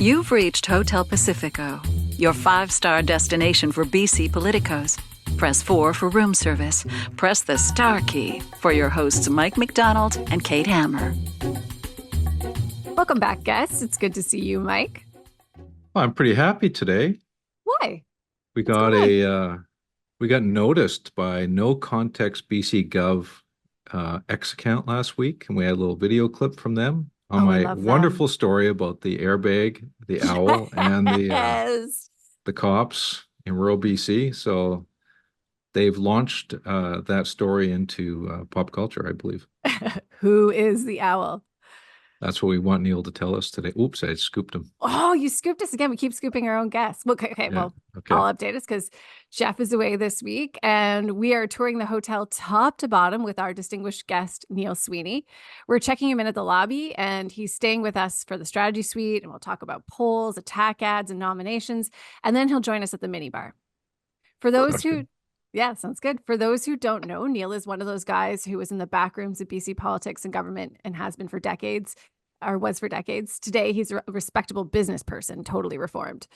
You've reached Hotel Pacifico, your five-star destination for BC politicos. Press 4 for room service. Press the star key for your hosts Mike McDonald and Kate Hammer. Welcome back, guests. It's good to see you, Mike. Well, I'm pretty happy today. Why? We What's got going on? we got noticed by No Context BC Gov X account last week, and we had a little video clip from them on Oh, we my love them. wonderful story about the airbag, the owl, and Yes. the cops in rural BC. So they've launched that story into pop culture, I believe. Who is the owl? That's what we want Neil to tell us today. Oops, I scooped him. Oh, you scooped us again. We keep scooping our own guests. Okay, Yeah. well, Okay. I'll update us because Geoff is away this week, and we are touring the hotel top to bottom with our distinguished guest, Neil Sweeney. We're checking him in at the lobby, and he's staying with us for the strategy suite, and we'll talk about polls, attack ads, and nominations, and then he'll join us at the minibar. For those Okay. who, yeah, sounds good. For those who don't know, Neil is one of those guys who was in the back rooms of BC politics and government and has been for decades, or was for decades. Today, he's a respectable business person, totally reformed.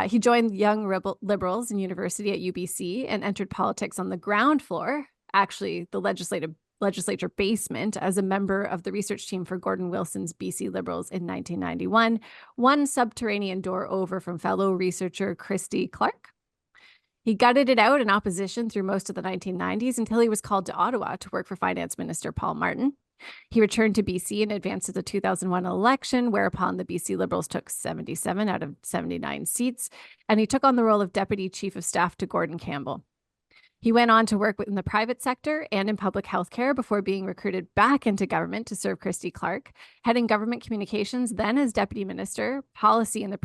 He joined Young Liberals in university at UBC and entered politics on the ground floor, actually the legislature basement, as a member of the research team for Gordon Wilson's BC Liberals in 1991, one subterranean door over from fellow researcher Christy Clark. He gutted it out in opposition through most of the 1990s until he was called to Ottawa to work for Finance Minister Paul Martin. He returned to BC in advance of the 2001 election, whereupon the BC Liberals took 77 out of 79 seats, and he took on the role of Deputy Chief of Staff to Gordon Campbell. He went on to work in the private sector and in public health care before being recruited back into government to serve Christy Clark, heading government communications, then as Deputy Minister of Policy in the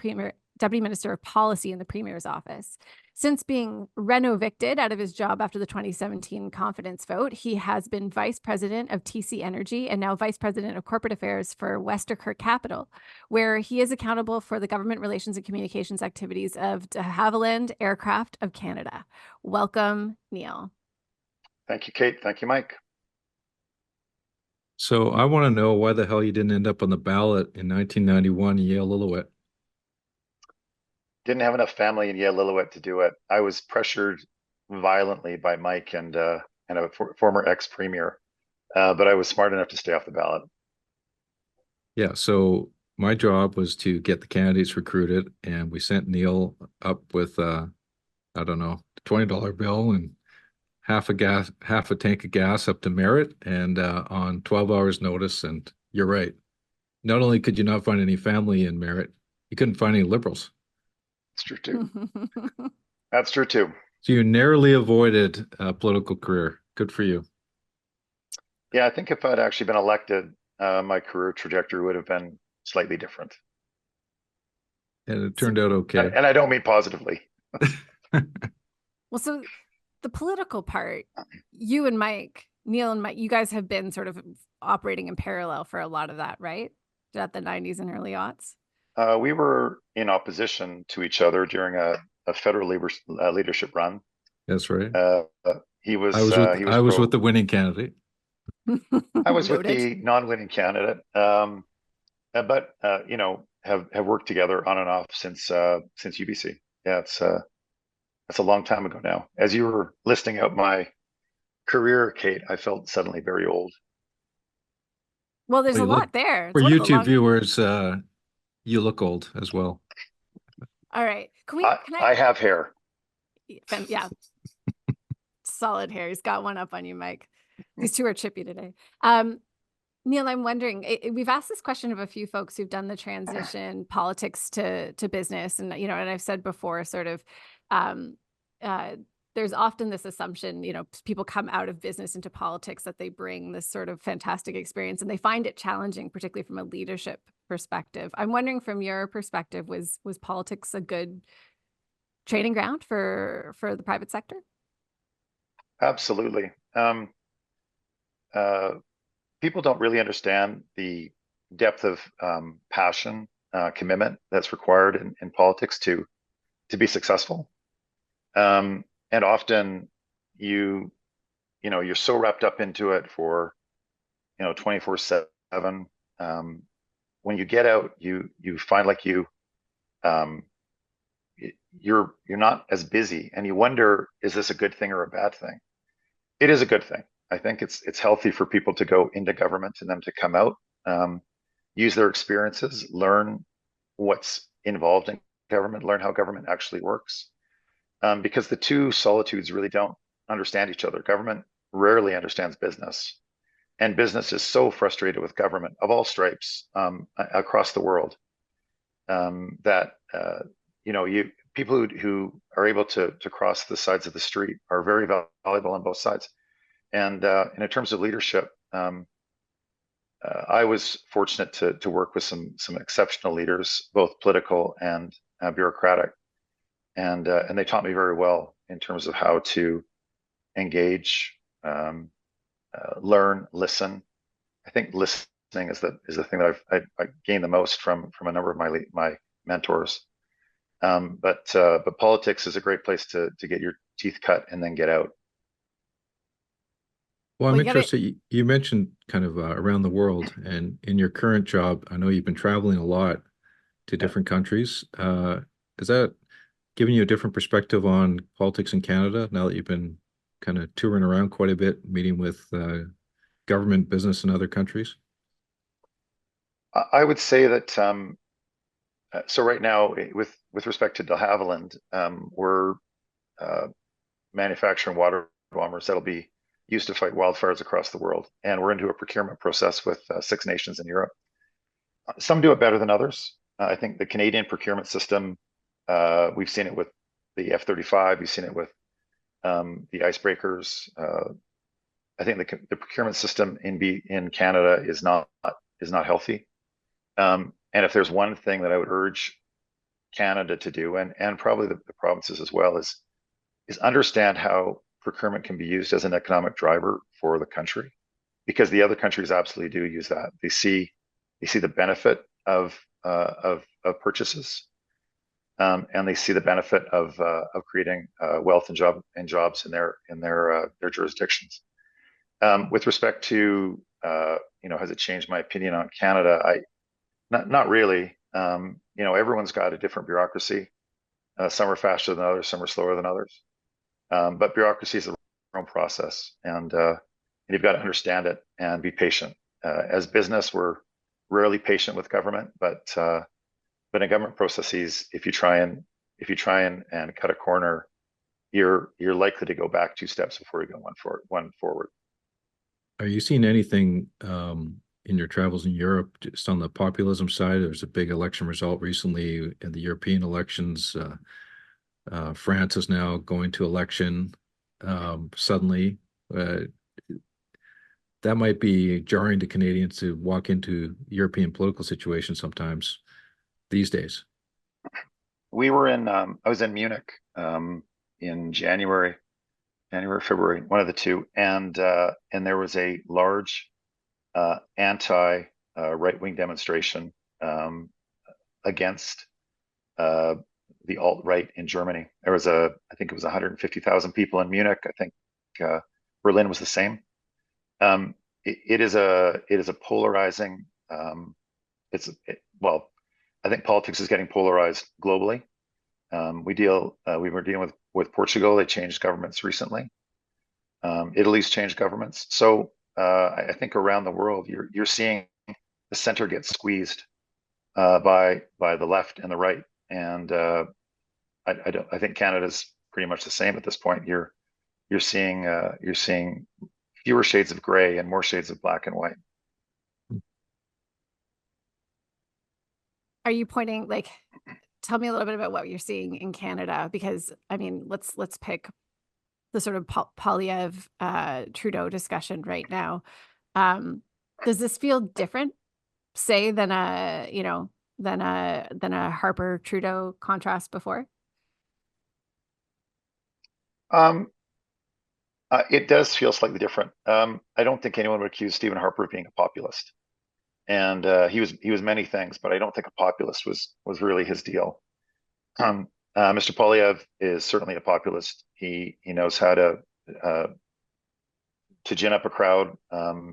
Premier's office. Since being renovicted out of his job after the 2017 confidence vote, he has been Vice President of TC Energy and now Vice President of Corporate Affairs for Westerkirk Capital, where he is accountable for the government relations and communications activities of de Havilland Aircraft of Canada. Welcome, Neil. Thank you, Kate. Thank you, Mike. So I want to know why the hell you didn't end up on the ballot in 1991 in Yale-Lillooet. Didn't have enough family in Yale-Lillooet to do it. I was pressured violently by Mike and a former ex-premier, but I was smart enough to stay off the ballot. Yeah, so my job was to get the candidates recruited, and we sent Neil up with I don't know, $20 bill and half a tank of gas up to Merritt, and on 12 hours notice. And you're right. Not only could you not find any family in Merritt, you couldn't find any Liberals. That's true too. That's true too. So you narrowly avoided a political career. Good for you. Yeah, I think if I'd actually been elected, my career trajectory would have been slightly different. And it turned out okay. And I don't mean positively. Well, so the political part, you and Mike, Neil and Mike, you guys have been sort of operating in parallel for a lot of that, right? At the 90s and early aughts. We were in opposition to each other during a federal leadership run. That's right. He was. I was with the winning candidate. I was with the non-winning candidate. But you know, have worked together on and off since UBC. Yeah, it's a long time ago now. As you were listing out my career, Kate, I felt suddenly very old. Well, there's a lot there. For YouTube viewers, you look old as well. All right. I have hair. Yeah. Solid hair. He's got one up on you, Mike. These two are chippy today. Neil, I'm wondering, we've asked this question of a few folks who've done the transition politics to business. And, you know, and I've said before, sort of, there's often this assumption, you know, people come out of business into politics that they bring this sort of fantastic experience and they find it challenging, particularly from a leadership perspective. I'm wondering, from your perspective, was politics a good training ground for the private sector? Absolutely. People don't really understand the depth of passion, commitment that's required in politics to be successful. And often you're so wrapped up into it for 24/7. When you get out, you find like you um, you're not as busy, and you wonder, is this a good thing or a bad thing? It is a good thing. I think it's healthy for people to go into government and then to come out, use their experiences, learn what's involved in government, learn how government actually works, because the two solitudes really don't understand each other. Government rarely understands business, and business is so frustrated with government of all stripes, across the world, that you people who are able to cross the sides of the street are very valuable on both sides. And in terms of leadership, I was fortunate to work with some exceptional leaders, both political and bureaucratic, and they taught me very well in terms of how to engage, learn, listen. I think listening is the thing that I gained the most from a number of my mentors. But politics is a great place to get your teeth cut and then get out. Well, I'm Well, you gotta, interested. You mentioned kind of around the world, and in your current job, I know you've been traveling a lot to Yeah. different countries. Is that giving you a different perspective on politics in Canada now that you've been kind of touring around quite a bit, meeting with government, business in other countries? I would say that so right now, with respect to de Havilland, we're manufacturing water bombers that'll be used to fight wildfires across the world, and we're into a procurement process with 6 nations in Europe. Some do it better than others. I think the Canadian procurement system, we've seen it with the F-35, we've seen it with the icebreakers. I think the procurement system in Canada is not healthy. And if there's one thing that I would urge Canada to do, and probably the provinces as well, is understand how procurement can be used as an economic driver for the country, because the other countries absolutely do use that. They see the benefit of purchases, and they see the benefit of creating wealth and jobs in their jurisdictions. With respect to has it changed my opinion on Canada? Not really. Everyone's got a different bureaucracy. Some are faster than others, some are slower than others. But bureaucracy is a own process, and you've got to understand it and be patient. As business, we're rarely patient with government, but in government processes, if you try and cut a corner, you're likely to go back 2 steps before you go one forward. Are you seeing anything in your travels in Europe, just on the populism side? There's a big election result recently in the European elections. France is now going to election suddenly. That might be jarring to Canadians to walk into European political situations sometimes these days. I was in Munich in January, February, one of the two, and there was a large anti right-wing demonstration against the alt-right in Germany. There was I think it was 150,000 people in Munich. I think Berlin was the same. It is a polarizing. Well, I think politics is getting polarized globally. We were dealing with Portugal. They changed governments recently. Italy's changed governments. So I think around the world, you're seeing the center get squeezed by the left and the right, and I think Canada's pretty much the same at this point. You're seeing fewer shades of gray and more shades of black and white. are you pointing tell me a little bit about what you're seeing in Canada, because I mean, let's pick the sort of Polyev Trudeau discussion right now. Does this feel different, say, than a Harper Trudeau contrast before? It does feel slightly different. I don't think anyone would accuse Stephen Harper of being a populist, and he was many things, but I don't think a populist was really his deal. Mr. Polyev is certainly a populist. He knows how to gin up a crowd.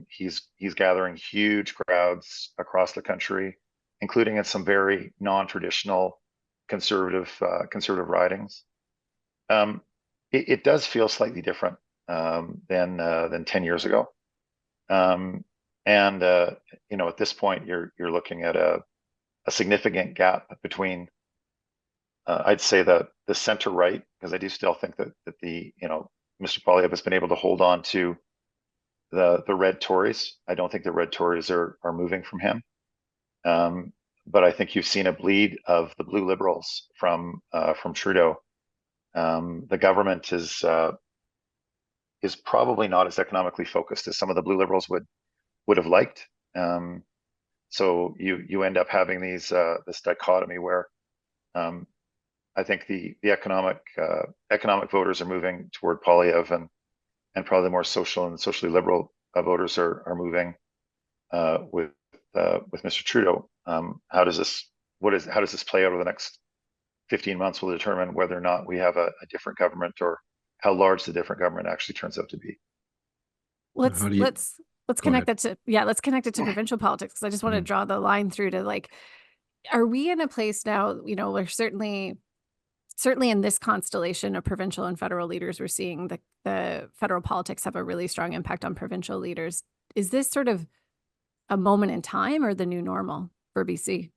He's gathering huge crowds across the country, including in some very non-traditional conservative ridings. It does feel slightly different than 10 years ago. And at this point, you're looking at a significant gap between, I'd say, the center right, because I do still think that Mr. Poilievre has been able to hold on to the red Tories. I don't think the red Tories are moving from him. But I think you've seen a bleed of the blue Liberals from Trudeau. The government is probably not as economically focused as some of the blue Liberals would have liked. So you end up having this dichotomy where I think the economic voters are moving toward Poilievre, and probably the more social and socially liberal voters are moving with Mr. Trudeau. How does this play out over the next 15 months will determine whether or not we have a different government, or how large the different government actually turns out to be. Let's connect that to let's connect it to provincial politics, because I just want to draw the line through to, like, are we in a place now, we're certainly in this constellation of provincial and federal leaders, we're seeing the federal politics have a really strong impact on provincial leaders. Is this sort of a moment in time, or the new normal for BC?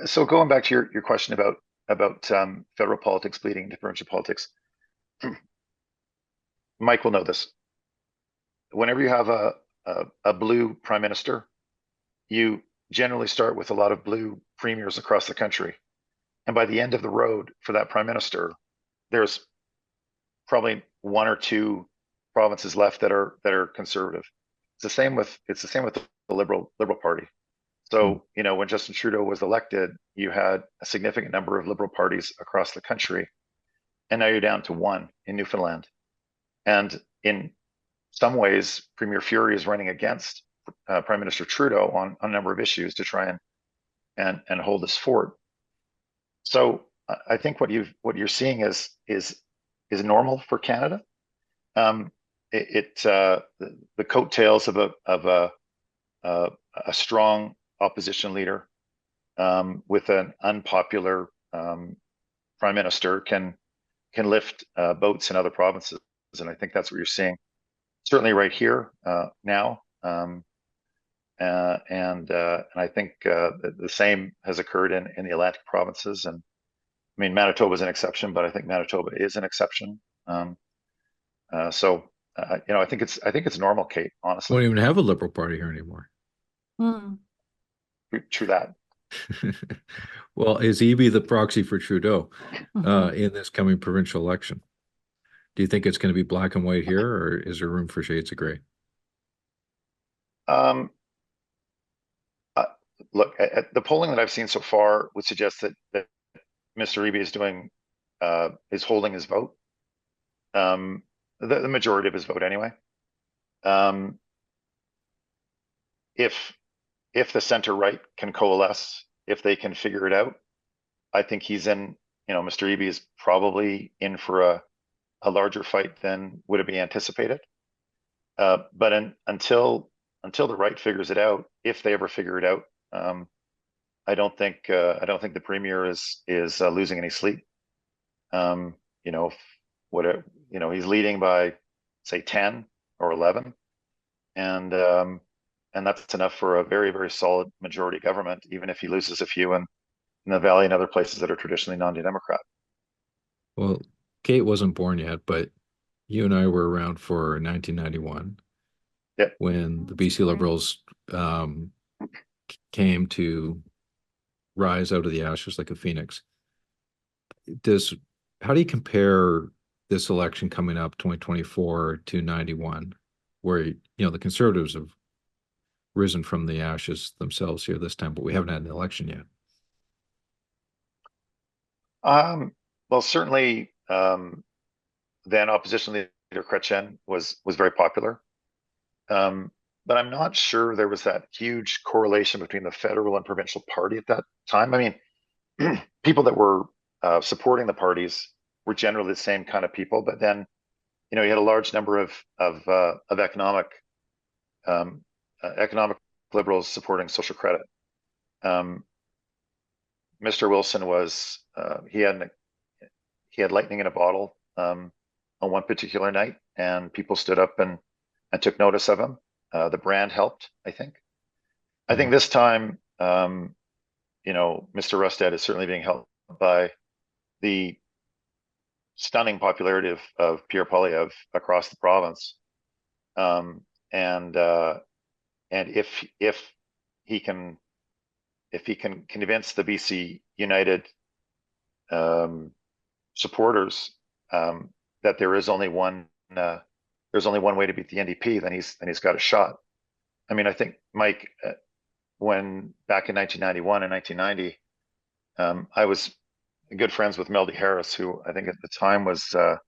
So going back to your question about federal politics bleeding into provincial politics, Mike will know this. Whenever you have a blue prime minister, you generally start with a lot of blue premiers across the country. And by the end of the road for that prime minister, there's probably one or two provinces left that are conservative. It's the same with the Liberal Party. So, when Justin Trudeau was elected, you had a significant number of Liberal parties across the country, and now you're down to one in Newfoundland. And in some ways, Premier Furey is running against Prime Minister Trudeau on a number of issues to try and hold this fort. So I think what you're seeing is normal for Canada. The coattails of a strong opposition leader with an unpopular prime minister can lift boats in other provinces, and I think that's what you're seeing certainly right here now. And I think the same has occurred in the Atlantic provinces. And I mean, Manitoba is an exception, but I think Manitoba is an exception. So I think it's normal, Kate. Honestly, We don't even have a Liberal Party here anymore. True that. Well, is Eby the proxy for Trudeau in this coming provincial election? Do you think it's going to be black and white here, or is there room for shades of gray? Look, the polling that I've seen so far would suggest that Mr. Eby is holding his vote, the majority of his vote anyway. If the center right can coalesce, if they can figure it out, I think he's in. Mr. Eby is probably in for a larger fight than would have been anticipated. But until the right figures it out, if they ever figure it out, I don't think the premier is losing any sleep. He's leading by, say, 10 or 11, and that's enough for a very, very solid majority government, even if he loses a few in the Valley and other places that are traditionally non-Democrat. Well, Kate wasn't born yet, but you and I were around for 1991. Yep. When the BC Liberals came to rise out of the ashes like a phoenix. How do you compare this election coming up 2024 to 91, where the Conservatives have risen from the ashes themselves here this time, but we haven't had an election yet? Well, certainly then opposition leader Chrétien was very popular. But I'm not sure there was that huge correlation between the federal and provincial party at that time. I mean, people that were supporting the parties were generally the same kind of people, but then, you had a large number of economic liberals supporting social credit. Mr. Wilson was he had lightning in a bottle on one particular night, and people stood up and took notice of him. The brand helped, I think. I think this time, you know, Mr. Rustad is certainly being helped by the stunning popularity of Pierre Poilievre across the province. And if he can convince the BC United supporters that there's only one way to beat the NDP, then he's got a shot. I mean, I think, Mike, when back in 1991 and 1990, I was good friends with Melody Harris, who I think at the time was the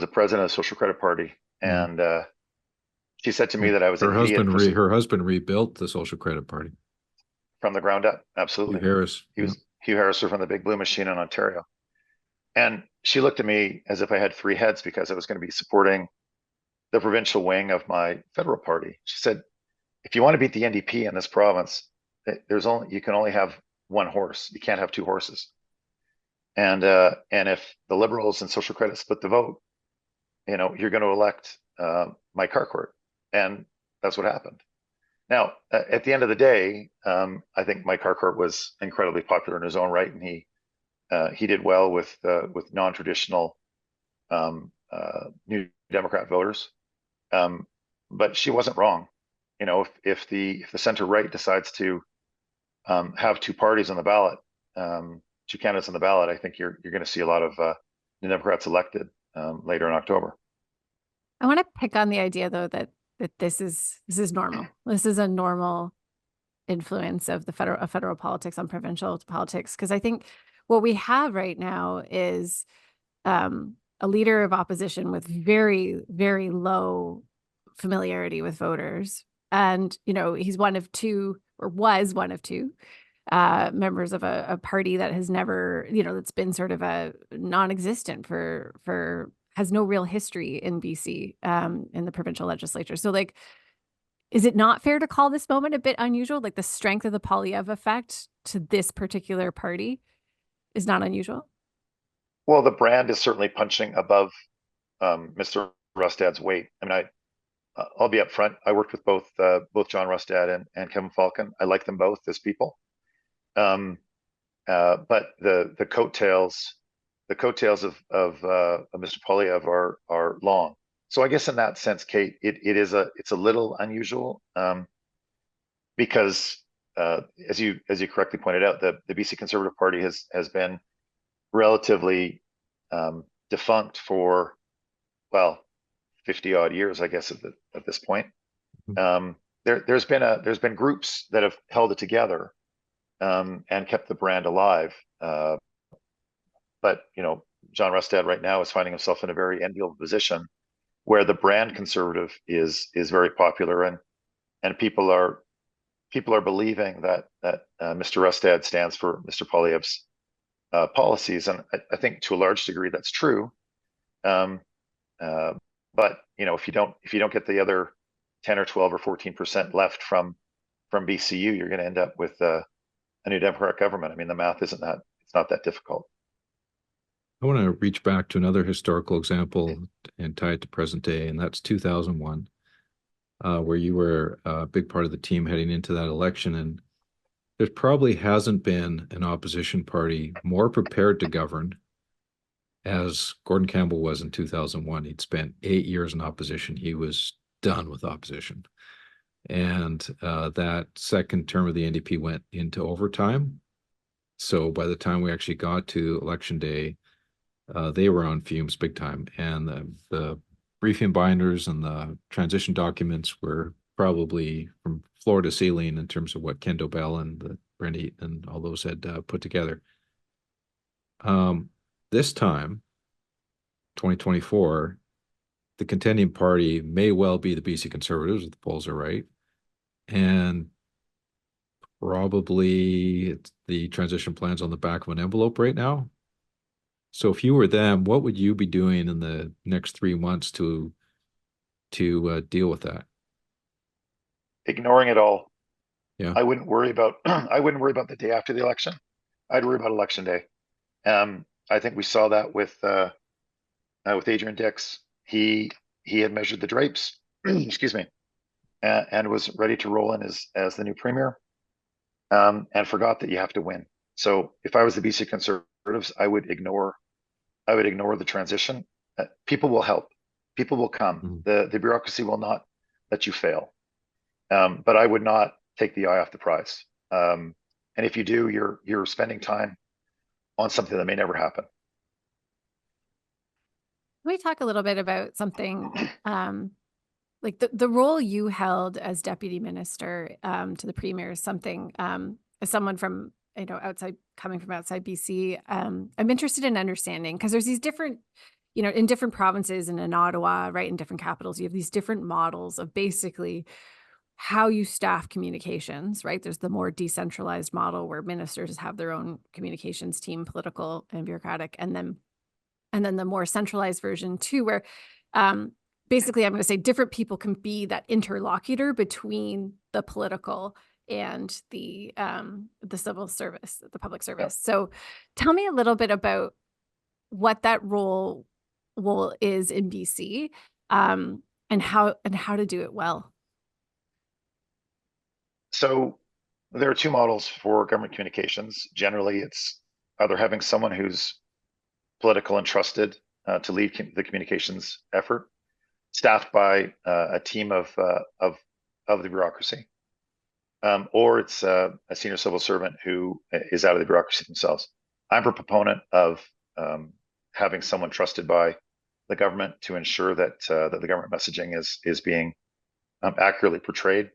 president of the Social Credit Party, and she said to me that I was her husband rebuilt the Social Credit Party from the ground up. Absolutely, Hugh Harris. Hugh Harris from the Big Blue Machine in Ontario, and she looked at me as if I had three heads because I was going to be supporting the provincial wing of my federal party. She said, "If you want to beat the NDP in this province, you can only have one horse. You can't have two horses." And if the Liberals and Social Credit split the vote, you know, you're going to elect Mike Harcourt, and that's what happened. Now, at the end of the day, I think Mike Harcourt was incredibly popular in his own right, and he did well with non-traditional New Democrat voters. But she wasn't wrong. You know, if the center right decides to have two parties on the ballot, two candidates on the ballot, I think you're going to see a lot of New Democrats elected later in October. I want to pick on the idea, though, that this is normal. This is a normal influence of the federal politics on provincial politics, because I think what we have right now is a leader of opposition with very, very low familiarity with voters, and you know, he's one of two, or was one of two, members of a party that has never, you know, that's been sort of a non-existent for has no real history in BC in the provincial legislature. So like, is it not fair to call this moment a bit unusual? Like the strength of the Poilievre effect to this particular party is not unusual? Well, the brand is certainly punching above Mr. Rustad's weight. I mean, I'll be upfront. I worked with both John Rustad and Kevin Falcon. I like them both as people. But the coattails of Mr. Poilievre are long. So I guess in that sense, Kate, it's a little unusual because as you correctly pointed out, the BC Conservative Party has been relatively defunct for, well, 50 odd years, I guess, at this point. There's been groups that have held it together and kept the brand alive. But you know, John Rustad right now is finding himself in a very enviable position where the brand Conservative is very popular, and people are believing that Mr. Rustad stands for Mr. Poilievre's policies, and I think to a large degree that's true. But you know, if you don't get the other 10 or 12 or 14% left from BCU, you're going to end up with a New Democrat government. I mean, the math it's not that difficult. I want to reach back to another historical example and tie it to present day, and that's 2001, where you were a big part of the team heading into that election. And there probably hasn't been an opposition party more prepared to govern as Gordon Campbell was in 2001. He'd spent 8 years in opposition. He was done with opposition. And that second term of the NDP went into overtime. So by the time we actually got to election day, they were on fumes big time. And the briefing binders and the transition documents were probably from floor to ceiling in terms of what Ken Dobell and Brent Eaton and all those had put together. This time, 2024, the contending party may well be the BC Conservatives, if the polls are right, and probably the transition plan's on the back of an envelope right now. So if you were them, what would you be doing in the next 3 months to deal with that? Ignoring it all. Yeah, I wouldn't worry about the day after the election. I'd worry about election day. I think we saw that with Adrian Dix. He had measured the drapes, excuse me, and was ready to roll in as the new premier, and forgot that you have to win. So if I was the BC Conservatives, I would ignore the transition. People will help. People will come. The bureaucracy will not let you fail. But I would not take the eye off the prize. And if you do, you're spending time on something that may never happen. Can we talk a little bit about something like the role you held as deputy minister to the premier is something as someone from coming from outside BC, I'm interested in understanding, because there's these different, in different provinces and in Ottawa, right, in different capitals, you have these different models of basically how you staff communications, right? There's the more decentralized model where ministers have their own communications team, political and bureaucratic, and then the more centralized version too, where basically I'm going to say different people can be that interlocutor between the political and the civil service, the public service. So tell me a little bit about what that role is in BC, and how to do it well. So there are two models for government communications. Generally, it's either having someone who's political and trusted to lead the communications effort, staffed by a team of the bureaucracy, or it's a senior civil servant who is out of the bureaucracy themselves. I'm a proponent of having someone trusted by the government to ensure that that the government messaging is being accurately portrayed.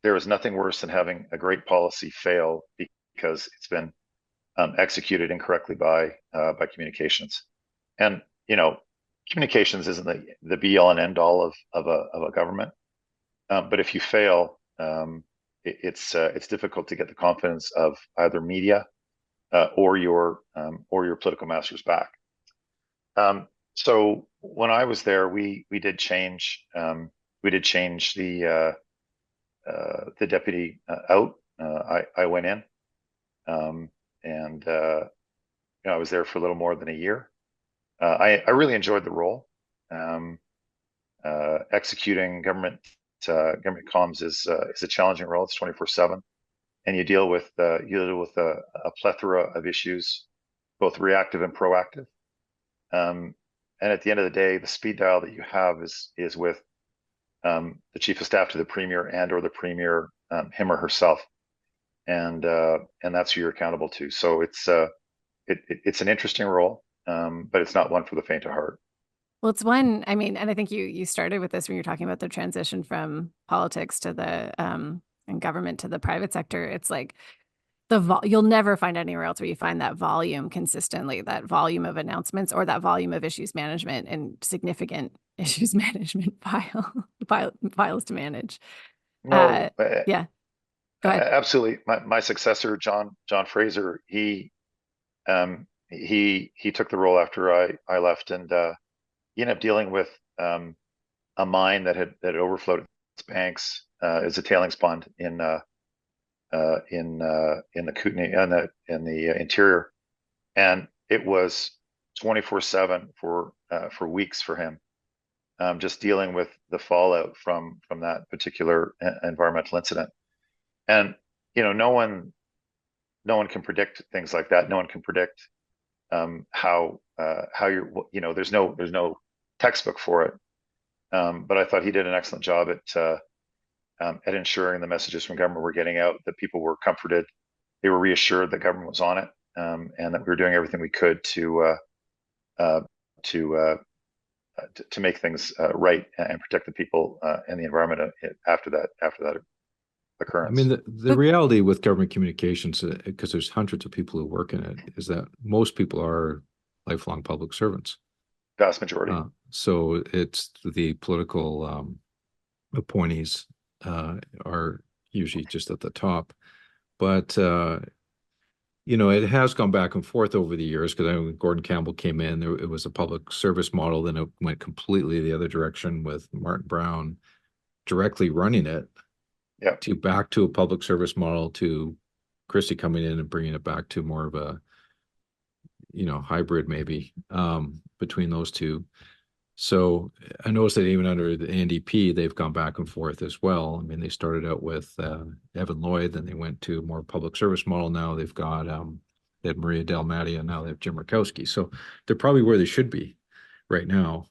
There is nothing worse than having a great policy fail because it's been executed incorrectly by communications. And communications isn't the be all and end all of a government, but if you fail, it's difficult to get the confidence of either media or your political masters back. So when I was there, we did change the deputy out. I went in, and I was there for a little more than a year. I really enjoyed the role. Executing government comms is a challenging role. It's 24/7, and you deal with a plethora of issues, both reactive and proactive. And at the end of the day, the speed dial that you have is with the chief of staff to the premier and or the premier, him or herself, and that's who you're accountable to. So it's an interesting role, but it's not one for the faint of heart. Well, it's one, I mean, and I think you started with this when you're talking about the transition from politics to the and government to the private sector. It's like you'll never find anywhere else where you find that volume consistently, that volume of announcements or that volume of issues management and significant issues management files to manage. No, yeah, go ahead. Absolutely. My successor, John Fraser, he took the role after I left, and he ended up dealing with a mine that had overflowed its banks as a tailings pond in the Kootenay in the interior, and it was 24/7 for weeks for him, just dealing with the fallout from that particular environmental incident. And no one can predict things like that. No one can predict how you're there's no textbook for it. But I thought he did an excellent job at ensuring the messages from government were getting out, that people were comforted, they were reassured that government was on it, and that we were doing everything we could to make things right and protect the people and the environment after that occurrence. I mean, the reality with government communications, because there's hundreds of people who work in it, is that most people are lifelong public servants. Vast majority. So it's the political appointees are usually just at the top, but it has gone back and forth over the years, because I know when Gordon Campbell came in, it was a public service model, then it went completely the other direction with Martin Brown directly running it, yeah, to back to a public service model, to Christie coming in and bringing it back to more of a, hybrid maybe between those two. So I noticed that even under the NDP, they've gone back and forth as well. I mean, they started out with Evan Lloyd, then they went to a more public service model. Now they've got they had Maria Del Mattia, and now they have Jim Murkowski. So they're probably where they should be right now,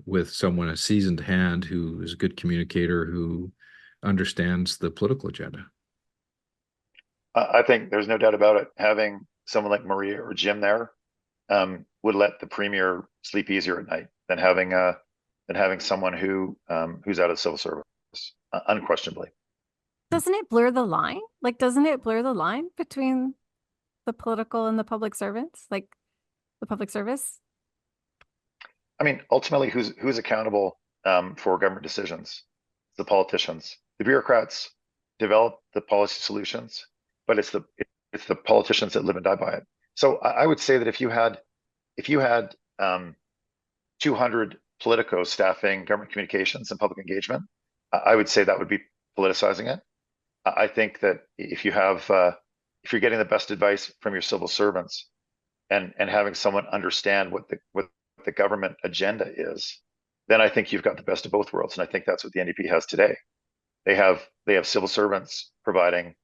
with someone, a seasoned hand who is a good communicator, who understands the political agenda. I think there's no doubt about it. Having someone like Maria or Jim there would let the premier sleep easier at night than having someone who's out of civil service, unquestionably. Doesn't it blur the line? Like, doesn't it blur the line between the political and the public servants, like the public service? I mean, ultimately, who's accountable for government decisions? The politicians. The bureaucrats develop the policy solutions, but it's the politicians that live and die by it. So I would say that if you had 200 politicos staffing government communications and public engagement, I would say that would be politicizing it. I think that if you're getting the best advice from your civil servants and having someone understand what the government agenda is, then I think you've got the best of both worlds. And I think that's what the NDP has today. They have civil servants providing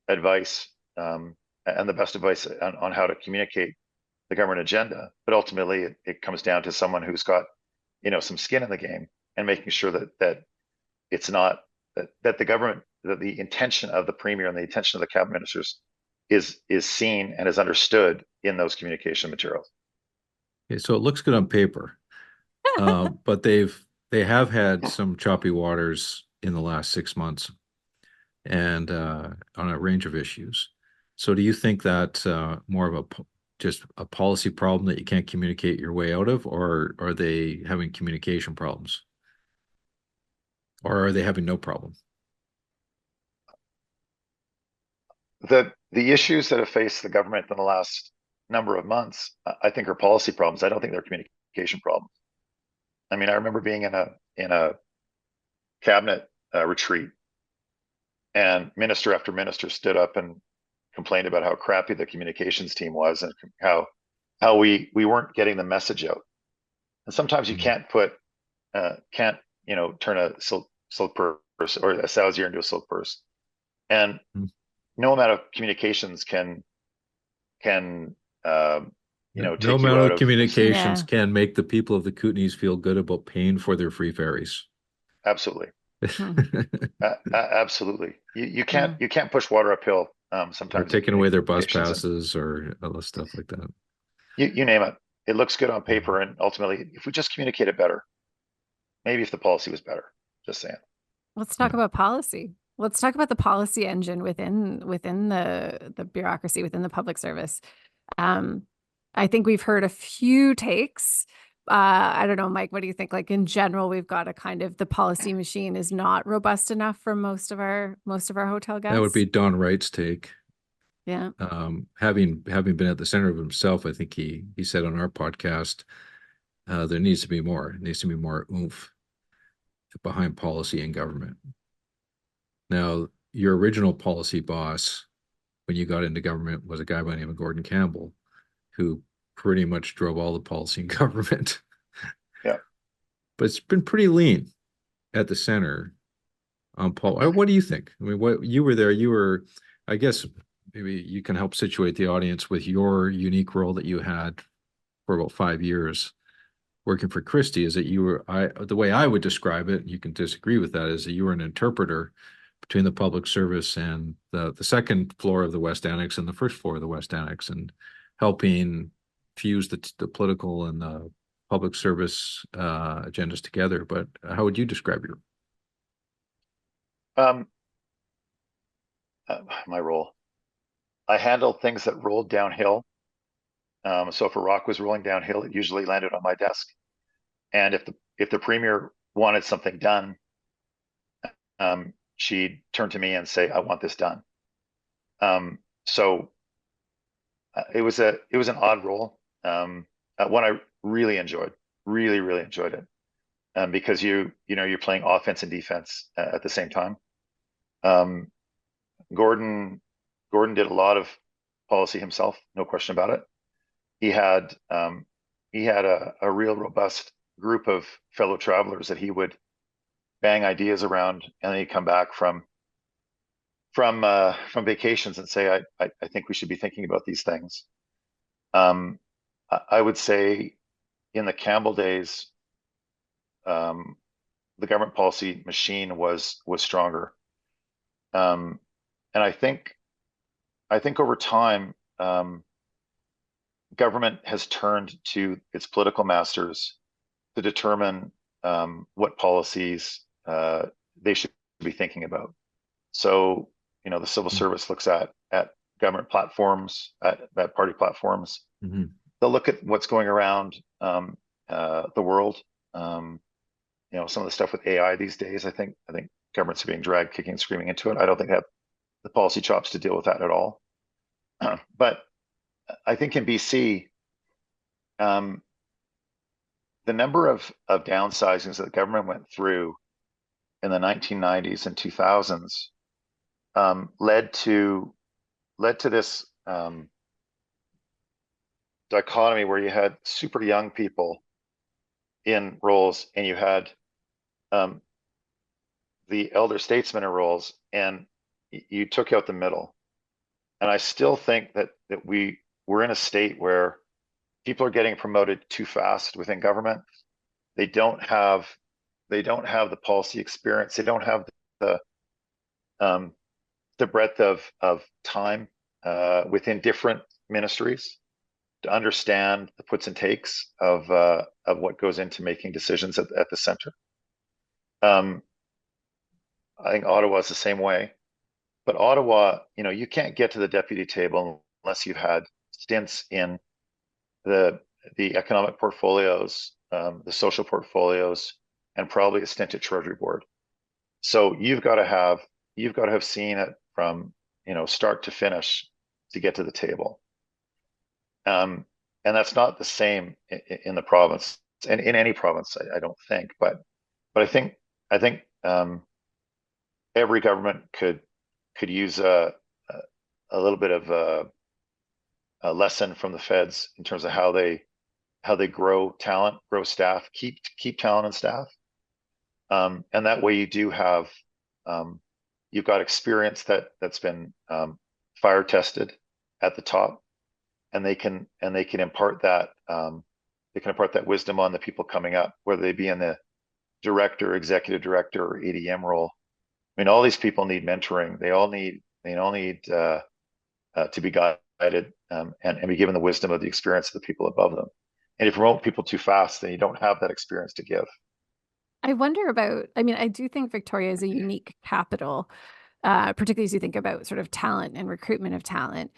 advice and the best advice on how to communicate the government agenda. But ultimately, it comes down to someone who's got some skin in the game and making sure that it's not that the government, that the intention of the premier and the intention of the cabinet ministers is seen and is understood in those communication materials. Okay, so it looks good on paper, but they have had some choppy waters in the last 6 months, and on a range of issues. So, do you think that's more of just a policy problem that you can't communicate your way out of, or are they having communication problems, or are they having no problem? The issues that have faced the government in the last number of months, I think, are policy problems. I don't think they're communication problems. I mean, I remember being in a cabinet retreat, and minister after minister stood up and complained about how crappy the communications team was and how we weren't getting the message out. And sometimes you can't turn a silk purse or a sow's ear into a silk purse. And no amount of communications can take No you amount out of of communications can make the people of the Kootenays feel good about paying for their free ferries. Absolutely. Absolutely. You can't push water uphill sometimes. Or taking away their bus passes or other stuff like that. You name it. It looks good on paper, and ultimately, if we just communicate it better, maybe if the policy was better. Just saying. Let's talk about policy. Let's talk about the policy engine within the bureaucracy, within the public service. I think we've heard a few takes. I don't know, Mike, what do you think? Like, in general, we've got a kind of, the policy machine is not robust enough for most of our hotel guests. That would be Don Wright's take. Yeah. Having been at the center of himself, I think he said on our podcast, there needs to be more. It needs to be more oomph behind policy and government. Now, your original policy boss, when you got into government, was a guy by the name of Gordon Campbell, who pretty much drove all the policy in government. Yeah. But it's been pretty lean at the center on Paul. What do you think? I mean, what you were there, I guess maybe you can help situate the audience with your unique role that you had for about 5 years working for Christie, is that the way I would describe it, and you can disagree with that, is that you were an interpreter between the public service and the second floor of the West Annex and the first floor of the West Annex, and helping fuse the political and the public service agendas together. But how would you describe your my role? I handled things that rolled downhill. So if a rock was rolling downhill, it usually landed on my desk. And if the premier wanted something done, she'd turn to me and say, "I want this done." So it was an odd role, one I really enjoyed, really enjoyed it, because you're playing offense and defense at the same time. Gordon Gordon did a lot of policy himself, no question about it. He had a real robust group of fellow travelers that he would bang ideas around, and then he'd come back from vacations and say, I think we should be thinking about these things. I would say in the Campbell days, the government policy machine was stronger. And I think over time, government has turned to its political masters to determine what policies they should be thinking about. So, the civil service looks at government platforms, at party platforms. Mm-hmm. They'll look at what's going around the world. Some of the stuff with AI these days, I think governments are being dragged kicking and screaming into it. I don't think they have the policy chops to deal with that at all. But I think in BC, the number of downsizings that the government went through in the 1990s and 2000s led to this dichotomy where you had super young people in roles, and you had the elder statesmen in roles, and you took out the middle. And I still think that we're in a state where people are getting promoted too fast within government. They don't have the policy experience. They don't have the breadth of time within different ministries to understand the puts and takes of what goes into making decisions at the center. I think Ottawa is the same way, but Ottawa, you can't get to the deputy table unless you've had stints in the economic portfolios, the social portfolios, and probably a stint at Treasury Board. So you've got to have seen it from start to finish to get to the table. And that's not the same in the province, and in any province, I don't think. But I think every government could use a little bit of a lesson from the feds in terms of how they grow talent, grow staff, keep talent and staff, and that way you do have you've got experience that's been fire tested at the top, and they can impart that wisdom on the people coming up, whether they be in the director, executive director, or ADM role. I mean, all these people need mentoring. They all need to be guided and be given the wisdom of the experience of the people above them. And if you promote people too fast, then you don't have that experience to give. I wonder about, I do think Victoria is a unique capital, particularly as you think about sort of talent and recruitment of talent.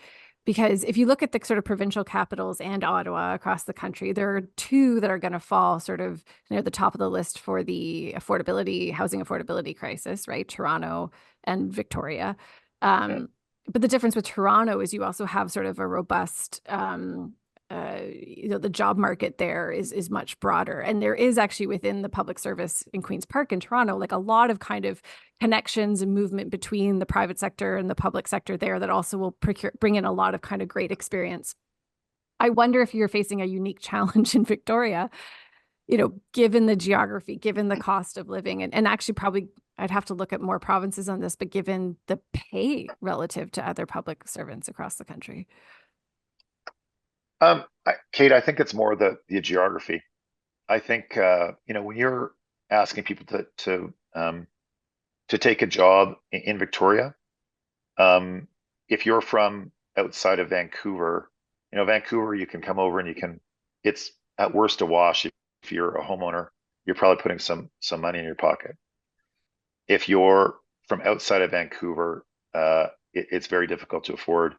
Because if you look at the sort of provincial capitals and Ottawa across the country, there are two that are going to fall sort of near the top of the list for the housing affordability crisis, right? Toronto and Victoria. Yeah. But the difference with Toronto is you also have sort of a robust, the job market there is much broader. And there is actually within the public service in Queen's Park in Toronto, like a lot of kind of connections and movement between the private sector and the public sector there that also will bring in a lot of kind of great experience. I wonder if you're facing a unique challenge in Victoria, given the geography, given the cost of living, and actually probably I'd have to look at more provinces on this, but given the pay relative to other public servants across the country. Kate, I think it's more the geography. I think when you're asking people to take a job in Victoria, if you're from outside of Vancouver, Vancouver, you can come over and it's at worst a wash. If you're a homeowner, you're probably putting some money in your pocket. If you're from outside of Vancouver, it's very difficult to afford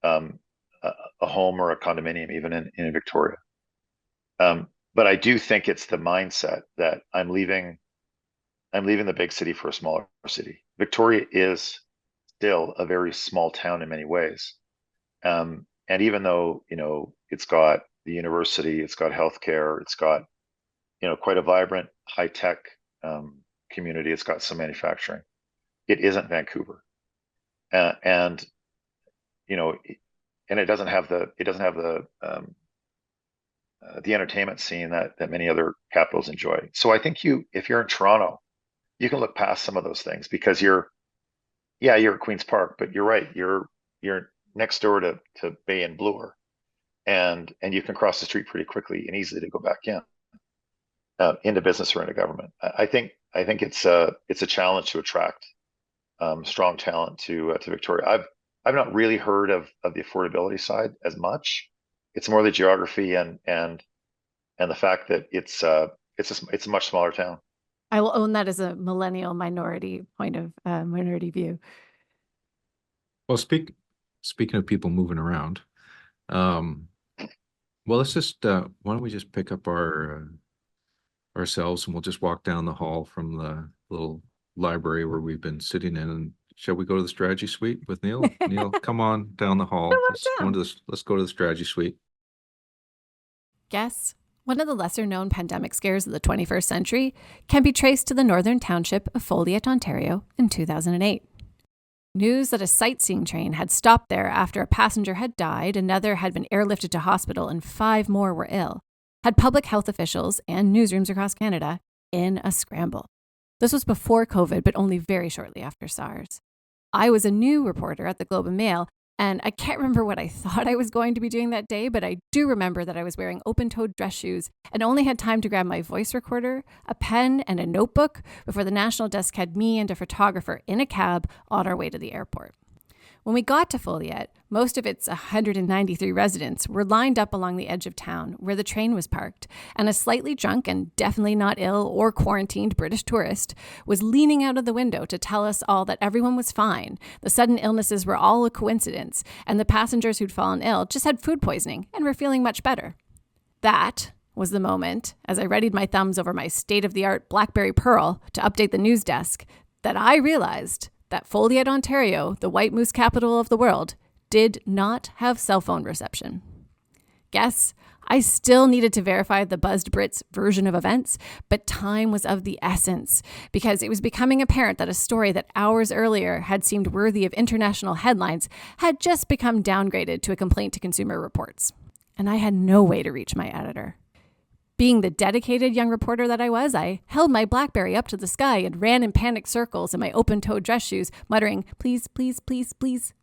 a home or a condominium, even in Victoria. But I do think it's the mindset that I'm leaving the big city for a smaller city. Victoria is still a very small town in many ways. And even though, it's got the university, it's got healthcare, it's got, quite a vibrant high-tech community, it's got some manufacturing. It isn't Vancouver. And you know, and it doesn't have the entertainment scene that many other capitals enjoy. So I think if you're in Toronto, you can look past some of those things because you're at Queen's Park, but you're right, you're next door to Bay and Bloor, and you can cross the street pretty quickly and easily to go back into business or into government. I think it's a challenge to attract strong talent to Victoria. I've not really heard of the affordability side as much. It's more the geography and the fact that it's a much smaller town. I will own that as a millennial minority view. Well, speaking of people moving around, well, let's just why don't we just pick up ourselves and we'll just walk down the hall from the little library where we've been sitting in. And shall we go to the strategy suite with Neil? Neil, come on down the hall. Let's go to the strategy suite. Guess one of the lesser known pandemic scares of the 21st century can be traced to the northern township of Folliot, Ontario in 2008. News that a sightseeing train had stopped there after a passenger had died, another had been airlifted to hospital, and 5 more were ill, had public health officials and newsrooms across Canada in a scramble. This was before COVID, but only very shortly after SARS. I was a new reporter at the Globe and Mail, and I can't remember what I thought I was going to be doing that day, but I do remember that I was wearing open-toed dress shoes and only had time to grab my voice recorder, a pen, and a notebook before the National Desk had me and a photographer in a cab on our way to the airport. When we got to Folliot, most of its 193 residents were lined up along the edge of town where the train was parked, and a slightly drunk and definitely not ill or quarantined British tourist was leaning out of the window to tell us all that everyone was fine, the sudden illnesses were all a coincidence, and the passengers who'd fallen ill just had food poisoning and were feeling much better. That was the moment, as I readied my thumbs over my state-of-the-art BlackBerry Pearl to update the news desk, that I realized that Folliot, Ontario, the white moose capital of the world, did not have cell phone reception. Guess I still needed to verify the buzzed Brits' version of events, but time was of the essence because it was becoming apparent that a story that hours earlier had seemed worthy of international headlines had just become downgraded to a complaint to Consumer Reports. And I had no way to reach my editor. Being the dedicated young reporter that I was, I held my BlackBerry up to the sky and ran in panic circles in my open-toed dress shoes, muttering, "Please, please, please, please."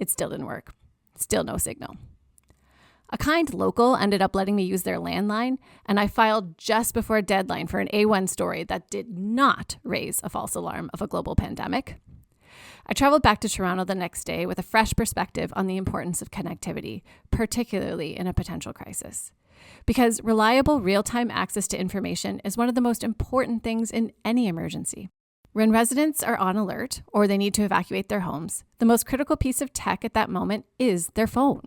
It still didn't work. Still no signal. A kind local ended up letting me use their landline, and I filed just before a deadline for an A1 story that did not raise a false alarm of a global pandemic. I traveled back to Toronto the next day with a fresh perspective on the importance of connectivity, particularly in a potential crisis. Because reliable real-time access to information is one of the most important things in any emergency. When residents are on alert or they need to evacuate their homes, the most critical piece of tech at that moment is their phone.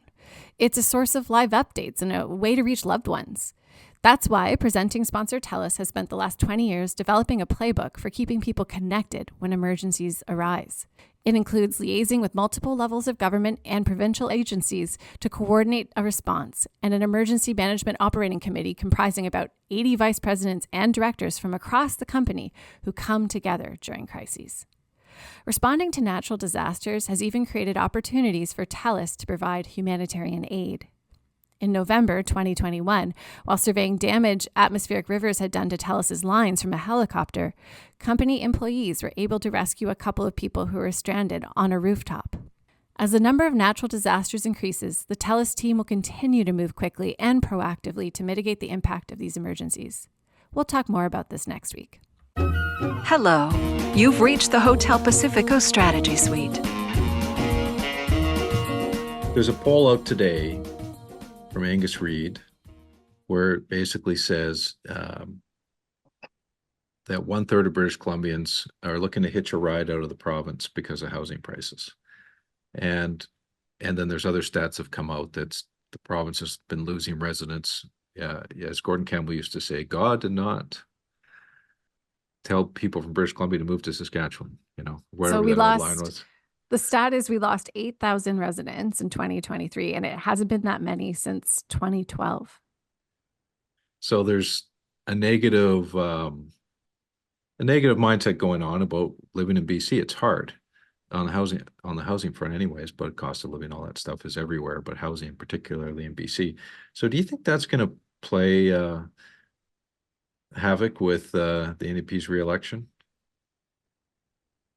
It's a source of live updates and a way to reach loved ones. That's why presenting sponsor TELUS has spent the last 20 years developing a playbook for keeping people connected when emergencies arise. It includes liaising with multiple levels of government and provincial agencies to coordinate a response, and an emergency management operating committee comprising about 80 vice presidents and directors from across the company who come together during crises. Responding to natural disasters has even created opportunities for TELUS to provide humanitarian aid. In November 2021, while surveying damage atmospheric rivers had done to TELUS's lines from a helicopter, company employees were able to rescue a couple of people who were stranded on a rooftop. As the number of natural disasters increases, the TELUS team will continue to move quickly and proactively to mitigate the impact of these emergencies. We'll talk more about this next week. Hello. You've reached the Hotel Pacifico Strategy Suite. There's a poll out today from Angus Reid, where it basically says that 1/3 of British Columbians are looking to hitch a ride out of the province because of housing prices. And then there's other stats have come out that the province has been losing residents. As Gordon Campbell used to say, God did not tell people from British Columbia to move to Saskatchewan, whatever So we that line lost was. The stat is we lost 8,000 residents in 2023, and it hasn't been that many since 2012. So there's a negative mindset going on about living in BC. It's hard. on the housing front anyways, but cost of living, all that stuff is everywhere, but housing particularly in BC. So do you think that's going to play havoc with the NDP's reelection?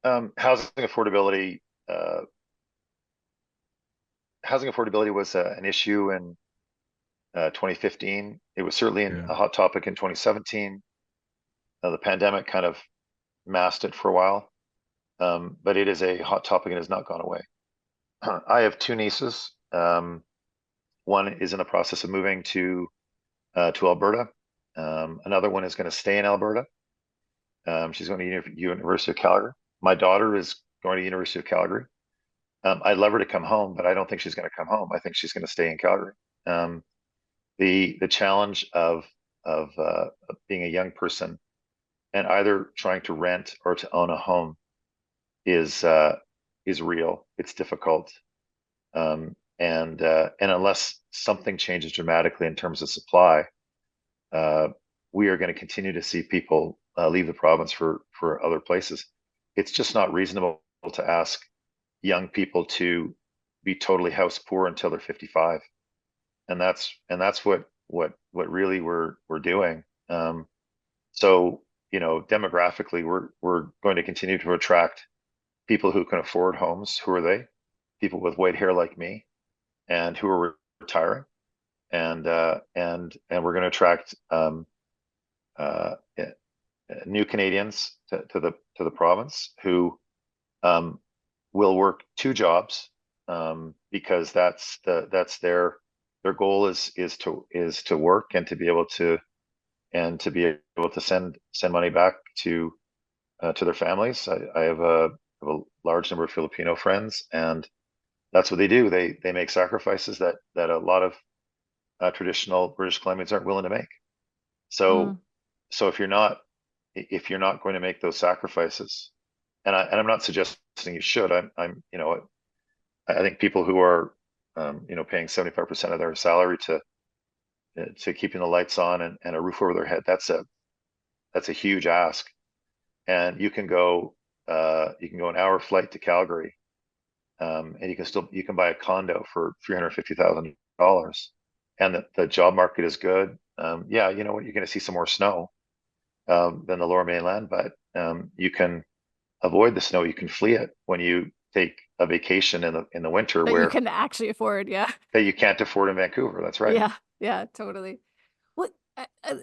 Housing affordability, was an issue in 2015. It was certainly a hot topic in 2017. The pandemic kind of masked it for a while, but it is a hot topic and has not gone away. I have two nieces. One is in the process of moving to Alberta. Another one is going to stay in Alberta. She's going to University of Calgary. My daughter is going to University of Calgary. I'd love her to come home, but I don't think she's going to come home. I think she's going to stay in Calgary. The challenge of being a young person and either trying to rent or to own a home is real. It's difficult, and unless something changes dramatically in terms of supply, we are going to continue to see people leave the province for other places. It's just not reasonable to ask young people to be totally house poor until they're 55, and that's what really we're doing. So demographically, we're going to continue to attract people who can afford homes. Who are they? People with white hair like me, and who are retiring, and we're going to attract new Canadians to the province who will work two jobs, because that's their goal is to work and to be able to send money back to their families. I have a large number of Filipino friends, and that's what they do. They make sacrifices that a lot of traditional British Columbians aren't willing to make. So if you're not going to make those sacrifices, and I'm not suggesting you should. I think people who are paying 75% of their salary to keeping the lights on and a roof over their head, that's a huge ask. And you can go an hour flight to Calgary, and you can buy a condo for $350,000, and the job market is good. Yeah, you know what, you're going to see some more snow than the Lower Mainland, but you can avoid the snow. You can flee it when you take a vacation in the winter that where you can actually afford. Yeah. that you can't afford in Vancouver. That's right. Yeah, totally. Well,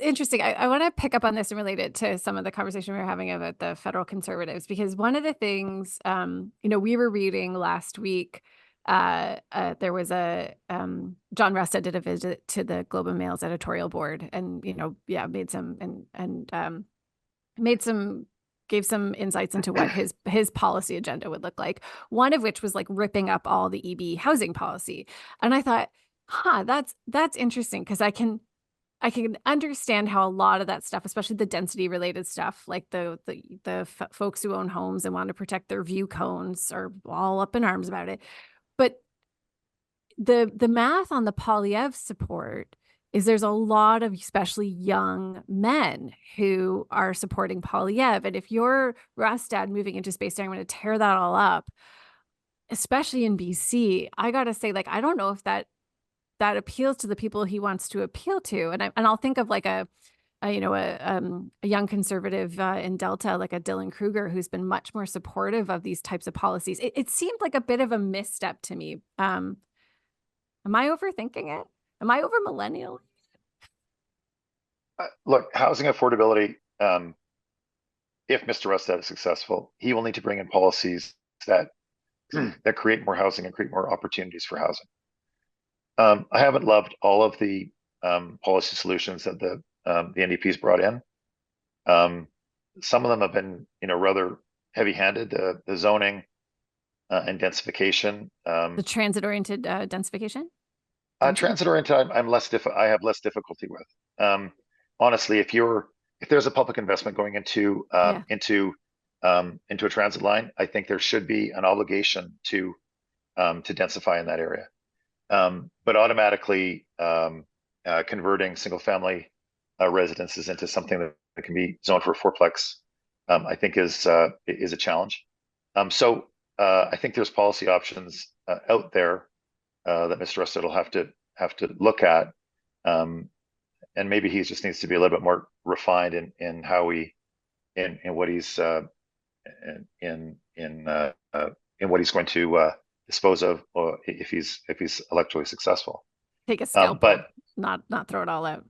interesting. I want to pick up on this and relate it to some of the conversation we were having about the federal Conservatives, because one of the things, we were reading last week, there was John Resta did a visit to the Globe and Mail's editorial board, and gave some insights into what his policy agenda would look like. One of which was like ripping up all the EB housing policy, and I thought, that's interesting, because I can understand how a lot of that stuff, especially the density related stuff, like the folks who own homes and want to protect their view cones, are all up in arms about it. But the math on the Polyev support is there's a lot of especially young men who are supporting Polyev. And if you're Rustad moving into space, I'm going to tear that all up, especially in BC. I got to say, like, I don't know if that appeals to the people he wants to appeal to. And I'll think of like a young conservative in Delta, like a Dylan Kruger, who's been much more supportive of these types of policies. It seemed like a bit of a misstep to me. Am I overthinking it? Am I over millennial? Look, housing affordability. If Mr. Rustad is successful, he will need to bring in policies that create more housing and create more opportunities for housing. I haven't loved all of the policy solutions that the NDP's brought in. Some of them have been, rather heavy-handed. The zoning and densification. The transit-oriented densification. Transit-oriented, I have less difficulty with. Honestly, if there's a public investment going into a transit line, I think there should be an obligation to densify in that area. But automatically converting single-family residences into something that can be zoned for a fourplex, I think is a challenge. So I think there's policy options out there that Mr. Rustad will have to look at, and maybe he just needs to be a little bit more refined in how he in what he's in what he's going to dispose of, or if he's electorally successful. Take a scalpel, but not throw it all out.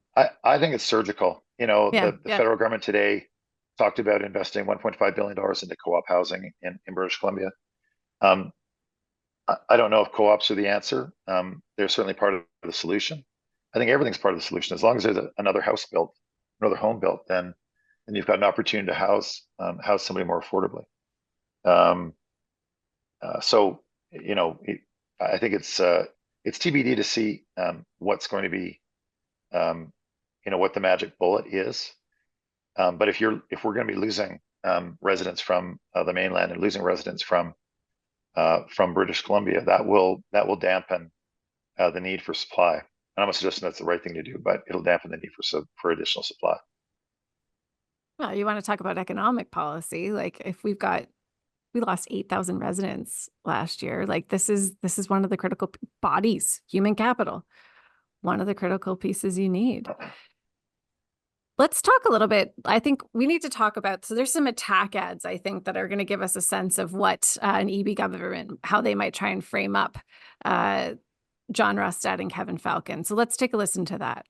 I think it's surgical. You know, Yeah, the federal government today talked about investing $1.5 billion into co-op housing in British Columbia. I don't know if co-ops are the answer. They're certainly part of the solution. I think everything's part of the solution. As long as there's another house built, another home built, then you've got an opportunity to house somebody more affordably. So, you know, I think it's TBD to see what's going to be, you know, what the magic bullet is. But if we're going to be losing residents from the mainland and losing residents from British Columbia, that will dampen the need for supply. And I'm not suggesting that's the right thing to do, but it'll dampen the need for additional supply. Well, you want to talk about economic policy? Like if we lost 8,000 residents last year. Like this is one of the critical bodies, human capital, one of the critical pieces you need. Let's talk a little bit. I think we need to talk about, so there's some attack ads, I think, that are going to give us a sense of what an EB government, how they might try and frame up John Rustad and Kevin Falcon. So let's take a listen to that.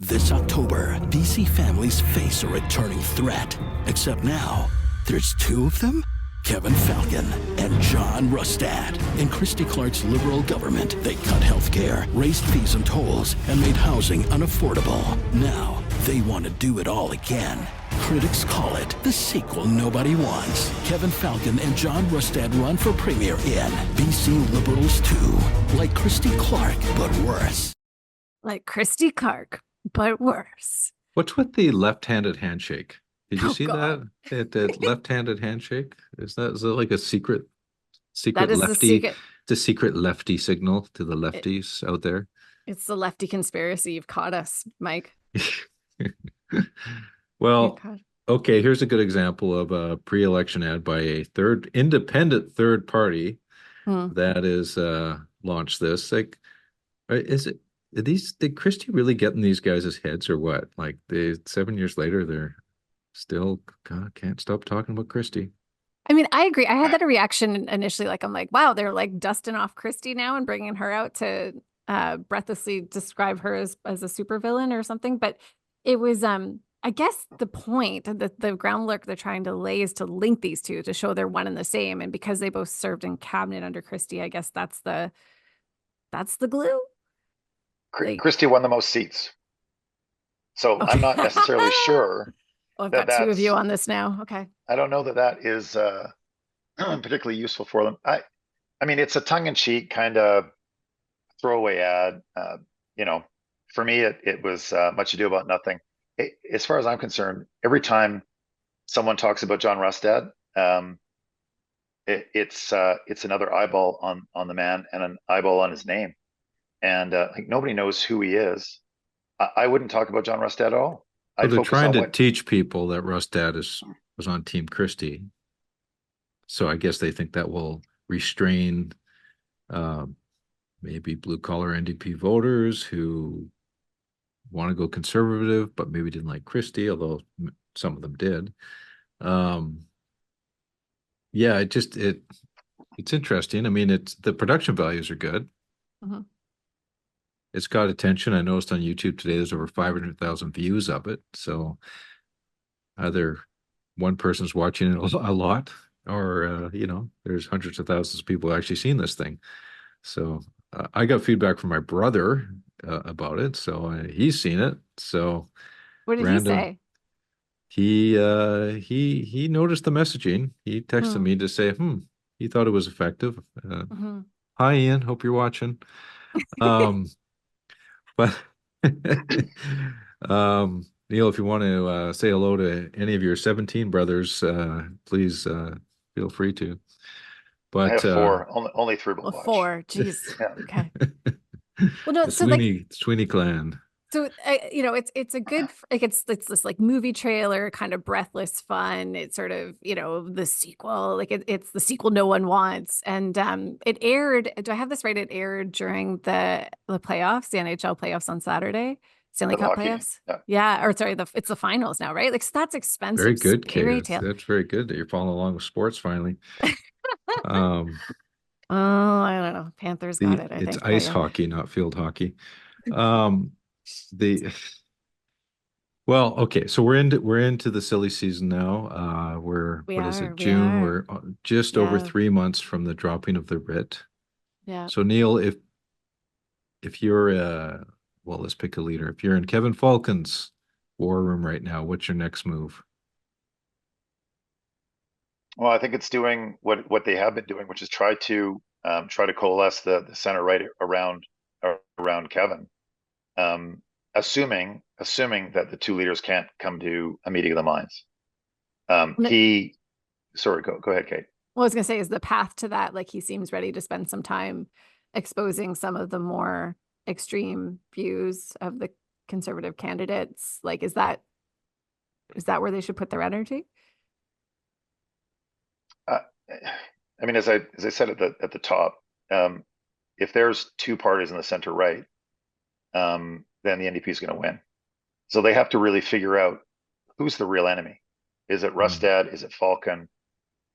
This October, BC families face a returning threat. Except now, there's two of them? Kevin Falcon and John Rustad. In Christy Clark's Liberal government, they cut health care, raised fees and tolls, and made housing unaffordable. Now, they want to do it all again. Critics call it the sequel nobody wants. Kevin Falcon and John Rustad run for premier in BC Liberals 2. Like Christy Clark, but worse. Like Christy Clark, but worse. What's with the left-handed handshake? Did you see God. that left-handed handshake? Is that like a secret That is lefty? It's a secret lefty signal to the lefties out there. It's the lefty conspiracy. You've caught us, Mike. Well, okay, here's a good example of a pre-election ad by a independent third party that is launched this. Like, did Christie really get in these guys' heads or what? Like 7 years later, they're still can't stop talking about Christie. I mean, I agree. I had that reaction initially. Like, I'm like, wow, they're like dusting off Christie now and bringing her out to breathlessly describe her as a supervillain or something. But it was, I guess the point, the groundwork they're trying to lay is to link these two to show they're one and the same. And because they both served in cabinet under Christie, I guess that's the glue. Christie won the most seats. So okay. I'm not necessarily sure. Oh, I've got two of you on this now. Okay. I don't know that is particularly useful for them. I mean, it's a tongue-in-cheek kind of throwaway ad. You know, for me, it was much ado about nothing. As far as I'm concerned, every time someone talks about John Rustad, it's another eyeball on the man and an eyeball on his name. And like nobody knows who he is. I wouldn't talk about John Rustad at all. So they're trying to teach people that Rustad was on Team Christie. So I guess they think that will restrain maybe blue-collar NDP voters who want to go conservative, but maybe didn't like Christie, although some of them did. Yeah, it's interesting. I mean, the production values are good. Mm-hmm. It's got attention. I noticed on YouTube today there's over 500,000 views of it. So either one person's watching it a lot, or you know, there's hundreds of thousands of people actually seen this thing. So I got feedback from my brother about it. So he's seen it. So what did he say? He noticed the messaging. He texted me to say, he thought it was effective. Hi, Ian. Hope you're watching. But Neil, if you want to say hello to any of your 17 brothers, please feel free to. But I have 4, only 3 will watch. 4, jeez. Yeah. Okay. Well, no, the so Sweeney clan. So, it's a good, like, it's this like movie trailer, kind of breathless fun. It's sort of, the sequel, like it's the sequel no one wants. And it aired, do I have this right? It aired during the playoffs, the NHL playoffs on Saturday, Stanley For the Cup hockey. playoffs. Yeah. Yeah, or sorry, it's the finals now, right? Like, so that's expensive. Very good, Kate. Fairy That's, tale. that's very good that you're following along with sports finally. Um, Oh, I don't know. Panthers got it, I it's think. ice Yeah. hockey, not field hockey. Um, the Well, okay, so we're into the silly season now. We what is are, it, we June? are. We're just over Yeah. 3 months from the dropping of the writ. Yeah. So Neil, if you're well, let's pick a leader. If you're in Kevin Falcon's war room right now, what's your next move? Well, I think it's doing what they have been doing, which is try to coalesce the center right around Kevin, assuming that the two leaders can't come to a meeting of the minds. Sorry, go ahead, Kate. Well, I was gonna say, is the path to that, like, he seems ready to spend some time exposing some of the more extreme views of the conservative candidates. Like, is that where they should put their energy? Uh, I mean, as I said at the top, if there's two parties in the center right, then the NDP is going to win. So they have to really figure out who's the real enemy. Is it Rustad? Is it Falcon?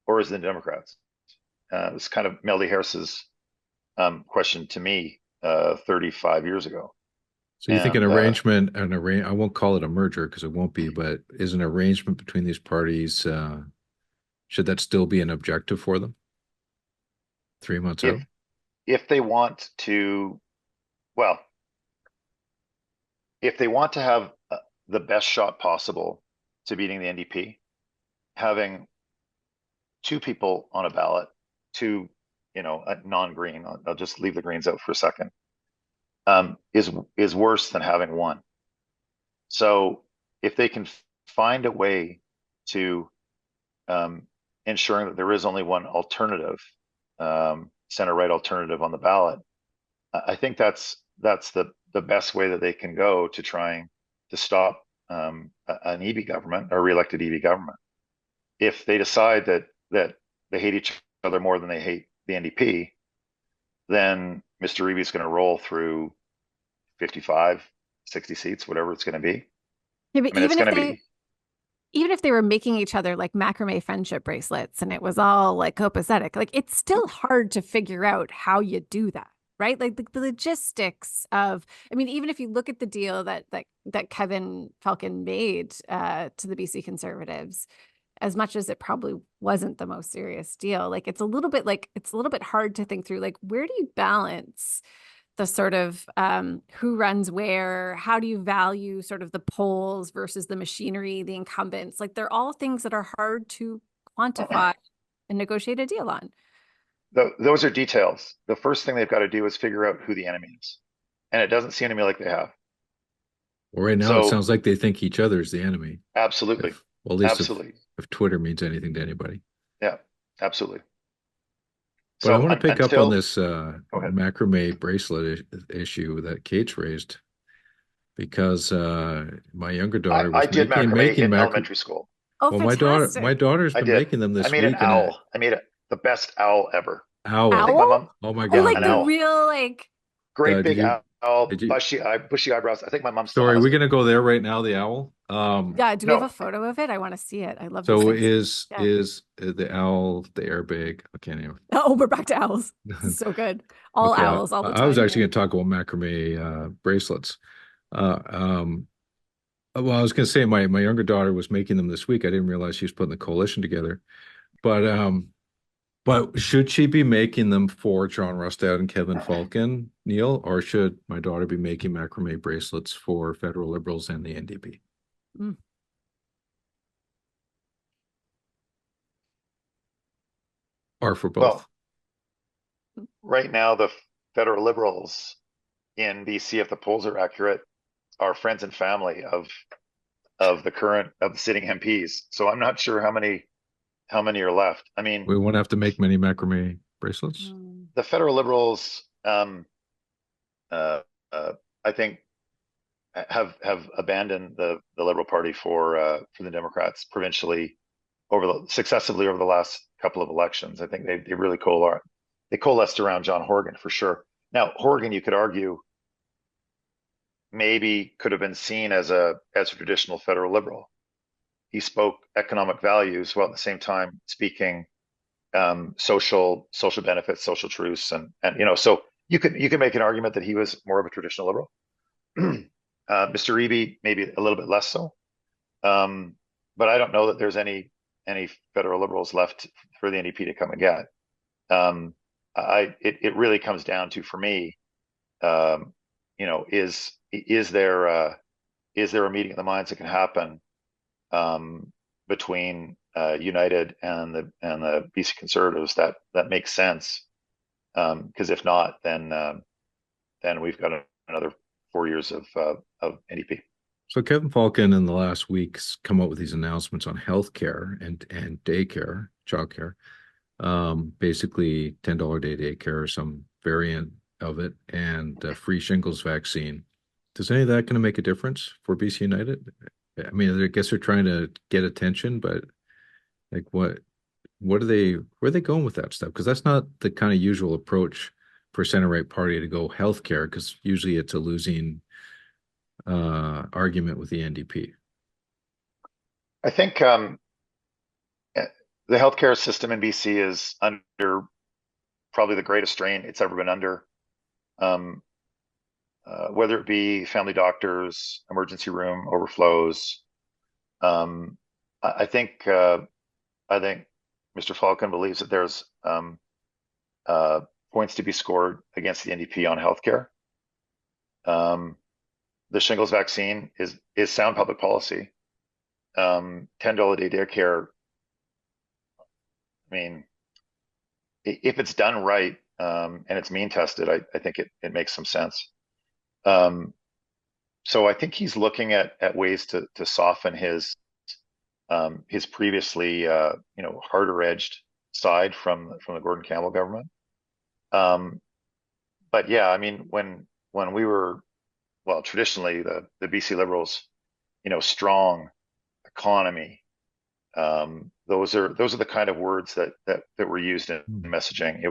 Or is it the Democrats? It's kind of Melody Harris's question to me 35 years ago. So you think an arrangement, I won't call it a merger because it won't be, but is an arrangement between these parties, should that still be an objective for them? 3 months out? If they want to, well, if they want to have the best shot possible to beating the NDP, having two people on a ballot, two, non-green, I'll just leave the greens out for a second, is worse than having one. So if they can find a way to ensuring that there is only one alternative, center right alternative on the ballot, I think that's the best way that they can go to trying to stop an EB government or re-elected EB government. If they decide that they hate each other more than they hate the NDP, then Mr. Eby is going to roll through 55, 60 seats, whatever it's going to be. Yeah, but I mean, it's going to be. Even if they were making each other like macrame friendship bracelets and it was all like copacetic, like, it's still hard to figure out how you do that, right? Like the logistics of, I mean, even if you look at the deal that Kevin Falcon made to the BC Conservatives, as much as it probably wasn't the most serious deal, like, it's a little bit hard to think through, like, where do you balance the sort of who runs where, how do you value sort of the polls versus the machinery, the incumbents? Like, they're all things that are hard to quantify and negotiate a deal on. Those are details. The first thing they've got to do is figure out who the enemy is. And it doesn't seem to me like they have. Well, right now, it sounds like they think each other is the enemy. Absolutely. Well, at least absolutely. If Twitter means anything to anybody. Yeah, absolutely. But I want to pick up on this macrame bracelet issue that Kate's raised, because my younger daughter was did making in elementary school. Oh, well, fantastic. my daughter's been making them this week. I made an owl. I made the best owl ever. Owl. I think my mom. Oh my I God. like the owl. real, like, great big owl, bushy eyebrows. I think my mom. Sorry, we're gonna go there right now. The owl. yeah. Do we have a photo of it? I want to see it. I love. So is the owl the airbag? Okay, anyway. Oh, we're back to owls. This is so good. All Okay, owls all the time. I was actually going to talk about macrame bracelets. Well, I was going to say my younger daughter was making them this week. I didn't realize she was putting the coalition together, but should she be making them for John Rustad and Kevin Falcon, Neil, or should my daughter be making macrame bracelets for federal Liberals and the NDP? Mm. Or for both? Well, right now, the federal Liberals in BC, if the polls are accurate, are friends and family of the sitting MPs. So I'm not sure how many are left. I mean, we won't have to make many macrame bracelets. The federal Liberals, I think, have abandoned the Liberal Party for the Democrats provincially successively over the last couple of elections. I think they really coalesced around John Horgan for sure. Now, Horgan, you could argue, maybe could have been seen as a traditional federal liberal. He spoke economic values while at the same time speaking social benefits, social truths, and so you could make an argument that he was more of a traditional liberal. Mr. Eby maybe a little bit less so, but I don't know that there's any federal liberals left for the NDP to come and get. It really comes down to, for me, is there a meeting of the minds that can happen between United and the BC Conservatives that makes sense? Because if not, then we've got another 4 years of NDP. So Kevin Falcon in the last weeks come up with these announcements on healthcare and daycare, childcare. Basically $10 day daycare or some variant of it, and free shingles vaccine. Does any of that going to make a difference for BC United? I mean, I guess they're trying to get attention, but like where are they going with that stuff? Because that's not the kind of usual approach for center-right party to go healthcare, because usually it's a losing argument with the NDP. I think the healthcare system in BC is under probably the greatest strain it's ever been under. Whether it be family doctors, emergency room overflows. I think Mr. Falcon believes that there's points to be scored against the NDP on healthcare. The shingles vaccine is sound public policy. $10 a day daycare, I mean, if it's done right and it's mean tested, I think it makes some sense. So I think he's looking at ways to soften his previously harder edged side from the Gordon Campbell government. But yeah, I mean, when we were, well, traditionally the BC Liberals, strong economy, those are the kind of words that were used in messaging. It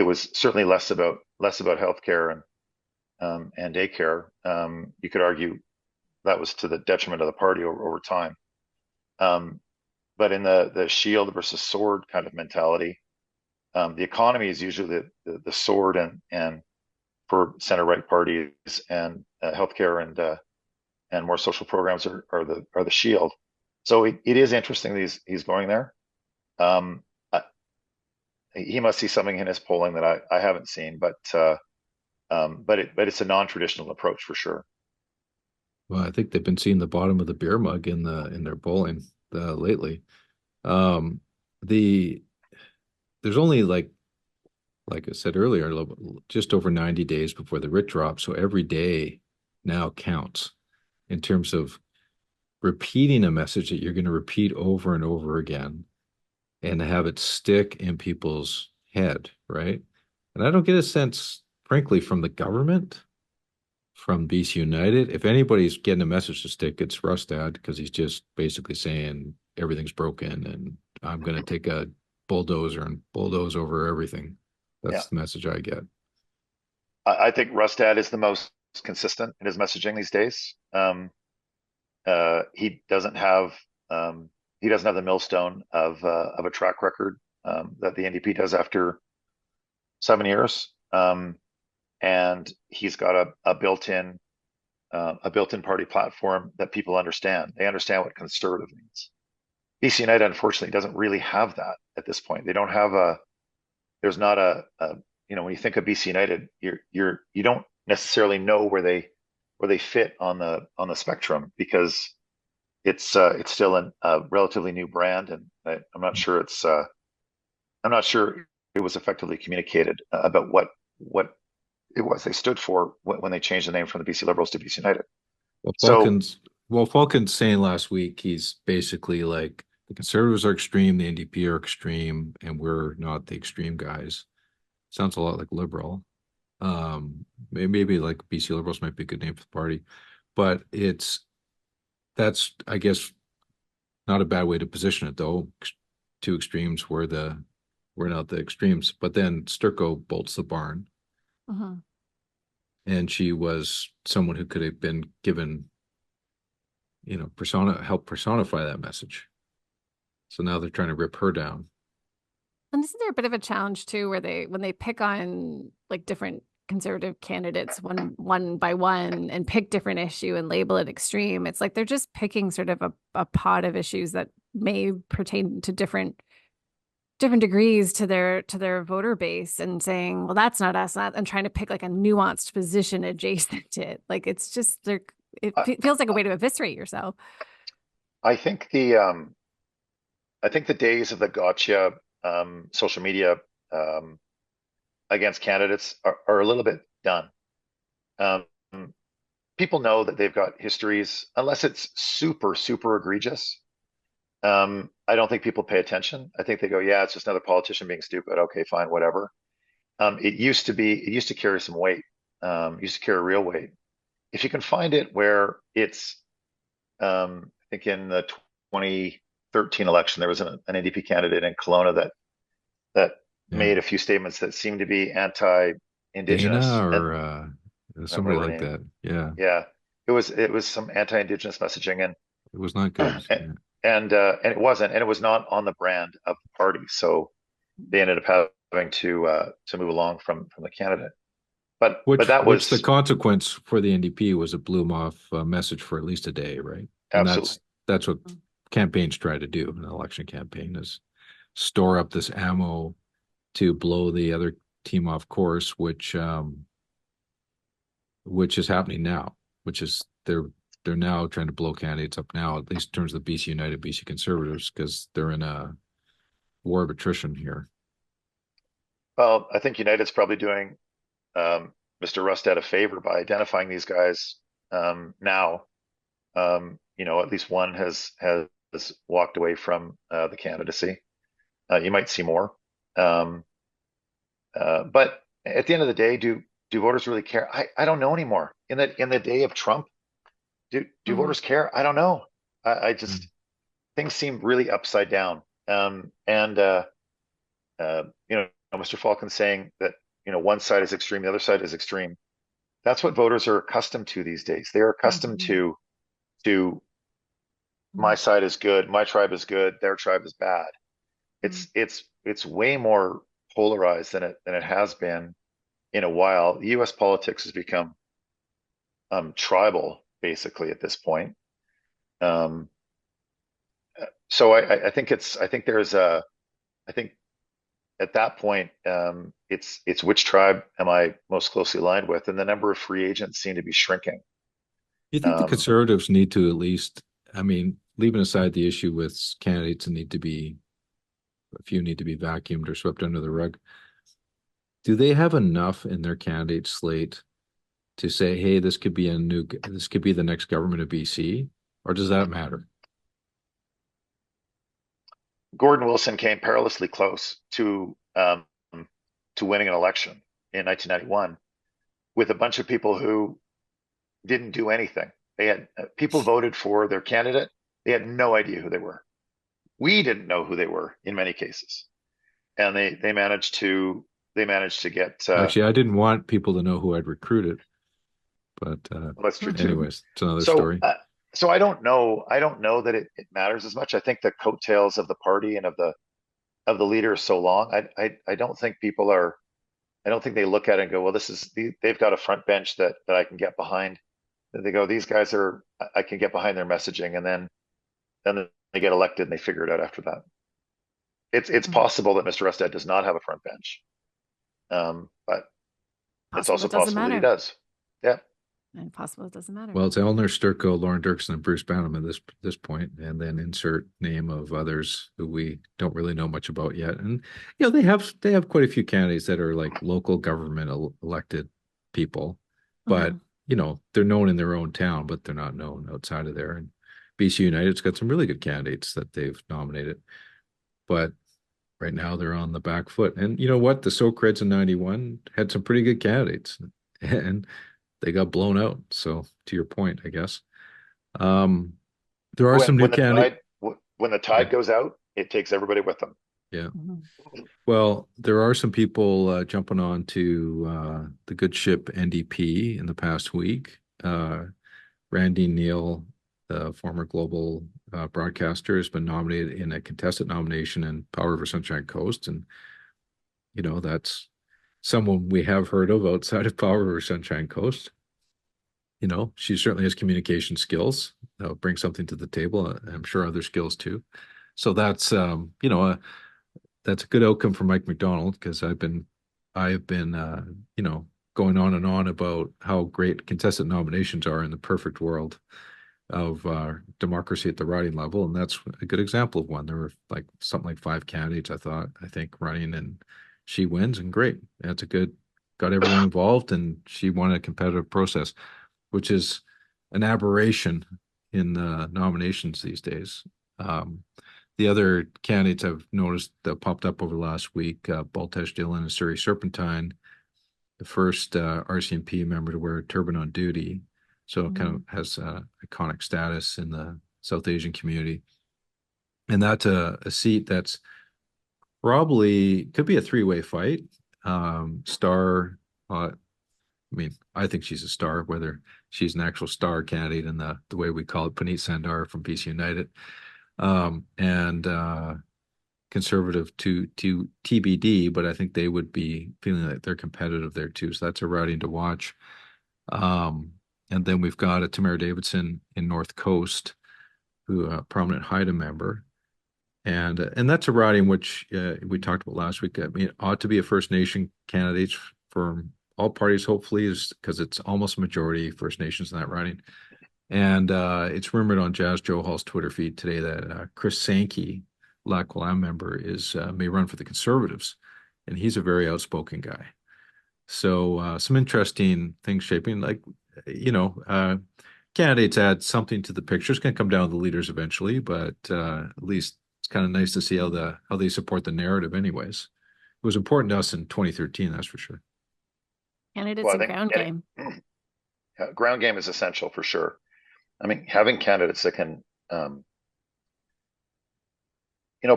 was certainly less about healthcare and daycare. You could argue that was to the detriment of the party over time. But in the shield versus sword kind of mentality, the economy is usually the sword, and for center-right parties, and healthcare and more social programs are the shield. So it is interesting that he's going there. He must see something in his polling that I haven't seen, but it's a non-traditional approach for sure. Well, I think they've been seeing the bottom of the beer mug in their polling lately. There's only like I said earlier, just over 90 days before the writ drop, so every day now counts in terms of repeating a message that you're going to repeat over and over again and have it stick in people's head, right? And I don't get a sense, frankly, from the government, from BC United. If anybody's getting a message to stick, it's Rustad, because he's just basically saying everything's broken and I'm going to take a bulldozer and bulldoze over everything. That's the message I get. I think Rustad is the most consistent in his messaging these days. He doesn't have the millstone of a track record that the NDP does after 7 years, and he's got a built-in party platform that people understand. They understand what conservative means. BC United, unfortunately, doesn't really have that at this point. They don't have there's not when you think of BC United, you don't necessarily know where they fit on the spectrum, because it's still a relatively new brand, and I'm not sure it was effectively communicated about what it was they stood for when they changed the name from the BC Liberals to BC United. Well, Falcon's saying last week, he's basically like, the Conservatives are extreme, the NDP are extreme, and we're not the extreme guys. Sounds a lot like Liberal. Maybe like BC Liberals might be a good name for the party. but that's, I guess, not a bad way to position it, though. Two extremes were not the extremes, but then Sturco bolts the barn, and she was someone who could have been given, help personify that message. So now they're trying to rip her down. And isn't there a bit of a challenge too, where when they pick on like different conservative candidates one by one and pick different issue and label it extreme, it's like they're just picking sort of a pot of issues that may pertain to different degrees to their voter base and saying, well, that's not us, and trying to pick like a nuanced position adjacent to it. Like it's just feels like a way to eviscerate yourself. I think the days of the gotcha social media against candidates are a little bit done. People know that they've got histories, unless it's super, super egregious. I don't think people pay attention. I think they go, yeah, it's just another politician being stupid. Okay, fine, whatever. It used to carry some weight. Used to carry real weight. If you can find it where it's, I think in the 2013 election, there was an NDP candidate in Kelowna that made a few statements that seemed to be anti-Indigenous. Dana or somebody like that. Yeah. Yeah. It was some anti-Indigenous messaging, and it was not good. And it wasn't, and it was not on the brand of the party. So they ended up having to move along from the candidate. But that was the consequence for the NDP was it blew them off a message for at least a day, right? And absolutely. That's what campaigns try to do. An election campaign is store up this ammo to blow the other team off course, which is happening now. Which is they're now trying to blow candidates up now, at least in terms of the BC United, BC Conservatives, because they're in a war of attrition here. Well, I think United's probably doing Mr. Rustad a favor by identifying these guys now. At least one has walked away from the candidacy. You might see more. But at the end of the day, do voters really care? I don't know anymore. In the day of Trump, do voters care? I don't know. I just things seem really upside down. Mr. Falcon saying that one side is extreme, the other side is extreme. That's what voters are accustomed to these days. They are accustomed to my side is good, my tribe is good, their tribe is bad. It's way more polarized than it has been in a while. U.S. politics has become tribal basically at this point. So I think at that point it's which tribe am I most closely aligned with, and the number of free agents seem to be shrinking. You think the Conservatives need to at least, leaving aside the issue with candidates and a few need to be vacuumed or swept under the rug. Do they have enough in their candidate slate to say, hey, this could be the next government of BC, or does that matter? Gordon Wilson came perilously close to winning an election in 1991 with a bunch of people who didn't do anything. They had people voted for their candidate. They had no idea who they were. We didn't know who they were in many cases, and they managed to get. Actually, I didn't want people to know who I'd recruited, but that's true too. Anyways, it's another story. So I don't know that it matters as much. I think the coattails of the party and of the leader is so long. I don't think I don't think they look at it and go, well, they've got a front bench that I can get behind. They go, these guys I can get behind their messaging, and then they get elected and they figure it out after that. It's possible that Mr. Rustad does not have a front bench, but it's also possible that he does. Yeah. And possible it doesn't matter. Well, it's Eleanor Sturco, Lauren Dirksen, and Bruce Banham at this point, and then insert name of others who we don't really know much about yet. And they have quite a few candidates that are like local government elected people, but they're known in their own town, but they're not known outside of there. And BC United's got some really good candidates that they've nominated, but right now they're on the back foot. And you know what? The Socreds in '91 had some pretty good candidates, and they got blown out. So to your point, I guess. There are When some new when the candidates. when the Yeah, tide goes out, it takes everybody with them. yeah. Mhm. Well, there are some people jumping on to the good ship NDP in the past week. Randy Neil, the former global broadcaster, has been nominated in a contested nomination in Power River Sunshine Coast, and that's someone we have heard of outside of Power River Sunshine Coast. She certainly has communication skills. Bring something to the table. I'm sure other skills too. So that's a good outcome for Mike McDonald because I have been going on and on about how great contested nominations are in the perfect world of democracy at the riding level, and that's a good example of one. There were something like 5 candidates, I think running, and she wins, and great. That's got everyone involved, and she won a competitive process, which is an aberration in the nominations these days. The other candidates I've noticed that popped up over the last week, Baltesh Dillon and Surrey Serpentine, the first RCMP member to wear a turban on duty. So it kind of has iconic status in the South Asian community. And that's a seat that's probably could be a 3-way fight. Star, I think she's a star, whether she's an actual star candidate in the way we call it, Puneet Sandar from BC United, and conservative to TBD, but I think they would be feeling like they're competitive there too. So that's a riding to watch. And then we've got a Tamara Davidson in North Coast, who a prominent Haida member. And that's a riding which we talked about last week. I mean, it ought to be a First Nation candidate for all parties, hopefully, is because it's almost a majority First Nations in that riding. And it's rumored on Jazz Joe Hall's Twitter feed today that Chris Sankey, Lac Whillam member, may run for the Conservatives, and he's a very outspoken guy. So some interesting things shaping. Candidates add something to the picture. It's going to come down to the leaders eventually, but at least it's kind of nice to see how they support the narrative. Anyways, it was important to us in 2013, that's for sure. Candidates Well, I and think ground game. ground game is essential for sure. I mean, having candidates that can,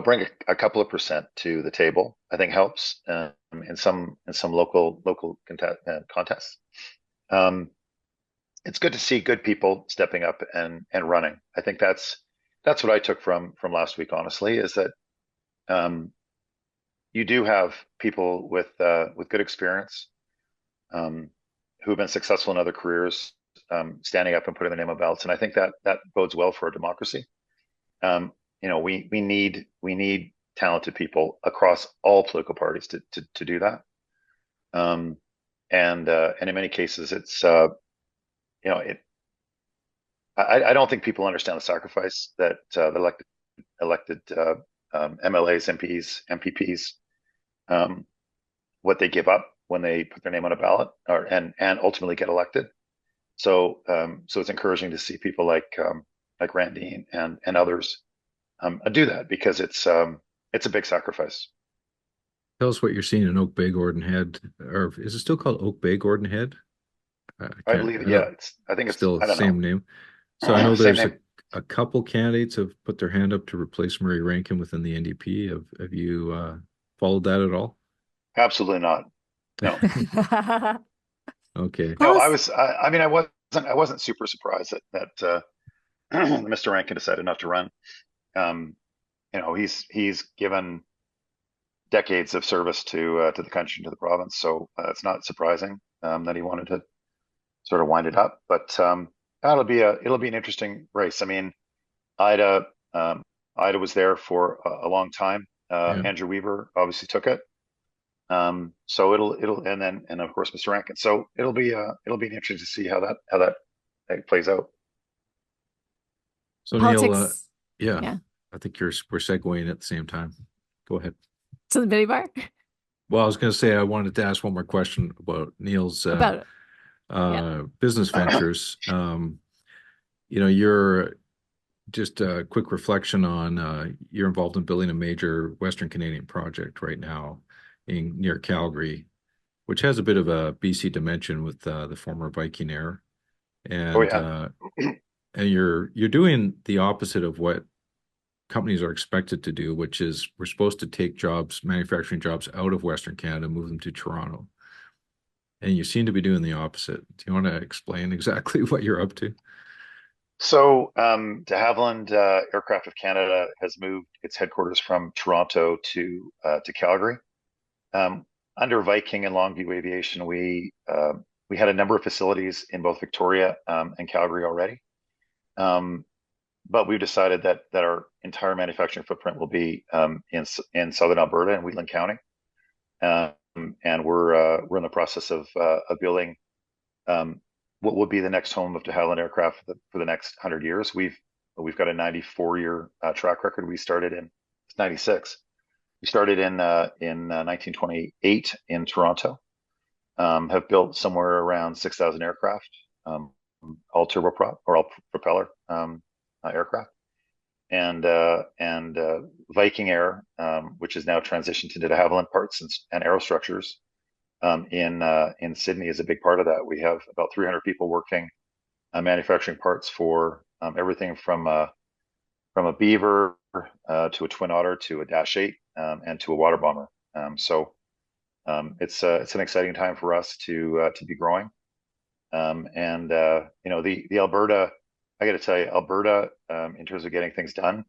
bring a couple of percent to the table, I think helps in some local contests. It's good to see good people stepping up and running. I think that's what I took from last week. Honestly, is that you do have people with good experience who have been successful in other careers, standing up and putting their name on ballots, and I think that bodes well for a democracy. We need talented people across all political parties to do that. And in many cases, it's I don't think people understand the sacrifice that the elected MLAs, MPs, MPPs, what they give up when they put their name on a ballot and ultimately get elected. So it's encouraging to see people like Randy and others do that, because it's a big sacrifice. Tell us what you're seeing in Oak Bay, Gordon Head, or is it still called Oak Bay, Gordon Head? I believe, yeah. I think it's still I the don't same know. name. So I know Same there's name. a couple candidates have put their hand up to replace Murray Rankin within the NDP. Have you followed that at all? Absolutely not. No. Okay. No, I wasn't super surprised that Mr. Rankin decided not to run. He's given decades of service to the country and to the province, so it's not surprising that he wanted to sort of wind it up. But it'll be an interesting race. I mean, Ida was there for a long time. Yeah. Andrew Weaver obviously took it. So and of course Mr. Rankin. So it'll be interesting to see how that plays out. So Politics. Neil, Yeah. I think we're segueing at the same time. Go ahead. To the mini bar. Well, I was going to say I wanted to ask one more question about Neil's About it. business ventures. You're just a quick reflection on you're involved in building a major Western Canadian project right now near Calgary. which has a bit of a BC dimension with the former Viking Air, Oh and yeah. and you're doing the opposite of what companies are expected to do, which is we're supposed to take jobs, manufacturing jobs, out of Western Canada, move them to Toronto, and you seem to be doing the opposite. Do you want to explain exactly what you're up to? So, de Havilland Aircraft of Canada has moved its headquarters from Toronto to Calgary. Under Viking and Longview Aviation, we had a number of facilities in both Victoria and Calgary already. But we've decided that our entire manufacturing footprint will be in southern Alberta and Wheatland County, and we're in the process of building what will be the next home of de Havilland Aircraft for the next 100 years. We've got a 94-year track record. We started in 96. We started in 1928 in Toronto. Have built somewhere around 6,000 aircraft, all turboprop or all propeller aircraft, and Viking Air, which is now transitioned into de Havilland Parts and Aerostructures in Sydney, is a big part of that. We have about 300 people working manufacturing parts for everything from a Beaver to a Twin Otter to a Dash 8 and to a water bomber. So it's an exciting time for us to be growing. And the Alberta, I got to tell you, Alberta, in terms of getting things done,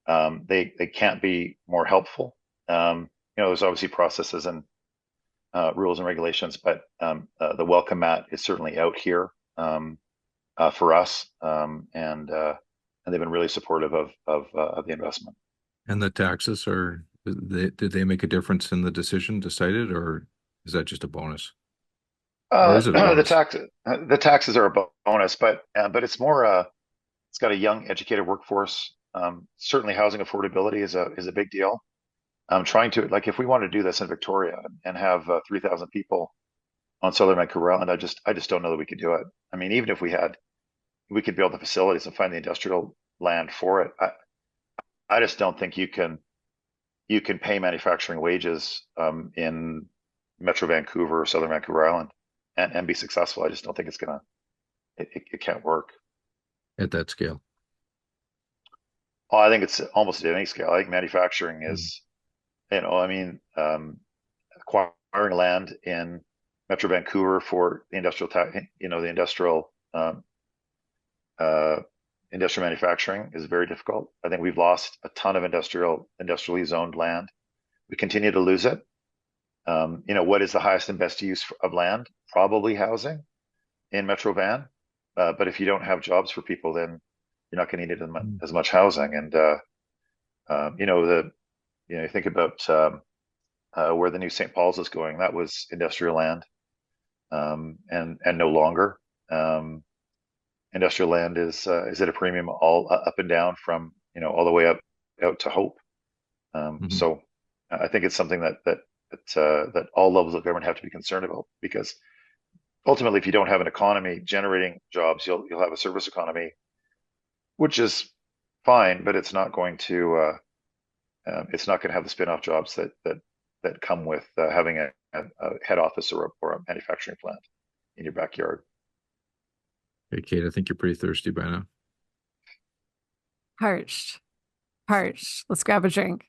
they can't be more helpful. There's obviously processes and rules and regulations, but the welcome mat is certainly out here for us, and they've been really supportive of the investment. And the taxes did they make a difference in the decision decided, or is that just a bonus? Or is it a bonus? The taxes are a bonus, but it's more it's got a young, educated workforce. Certainly, housing affordability is a big deal. Trying to, like, if we want to do this in Victoria and have 3,000 people on southern Vancouver Island, I just don't know that we could do it. I mean, even if we could build the facilities and find the industrial land for it. I just don't think you can pay manufacturing wages in Metro Vancouver or southern Vancouver Island and be successful. I just don't think it can't work At that scale. Oh, I think it's almost at any scale. I think manufacturing is, acquiring land in Metro Vancouver for the industrial manufacturing is very difficult. I think we've lost a ton of industrially zoned land. We continue to lose it. What is the highest and best use of land? Probably housing in Metro Van. But if you don't have jobs for people, then you're not going to need as much housing. And you think about where the new St. Paul's is going. That was industrial land, and no longer. Industrial land is at a premium all up and down from all the way up out to Hope. So I think it's something that all levels of government have to be concerned about, because ultimately, if you don't have an economy generating jobs, you'll have a service economy, which is fine, but it's not going to have the spin-off jobs that come with having a head office or a manufacturing plant in your backyard. Hey, Kate, I think you're pretty thirsty by now. Parched. Let's grab a drink.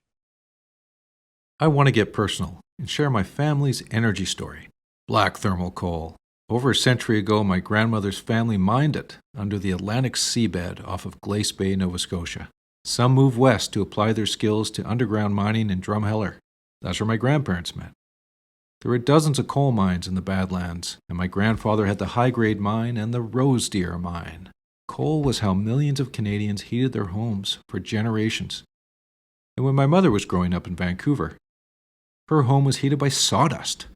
I want to get personal and share my family's energy story. Black thermal coal. Over a century ago, my grandmother's family mined it under the Atlantic seabed off of Glace Bay, Nova Scotia. Some moved west to apply their skills to underground mining in Drumheller. That's where my grandparents met. There were dozens of coal mines in the Badlands, and my grandfather had the high-grade mine and the Rose Deer mine. Coal was how millions of Canadians heated their homes for generations. And when my mother was growing up in Vancouver, her home was heated by sawdust.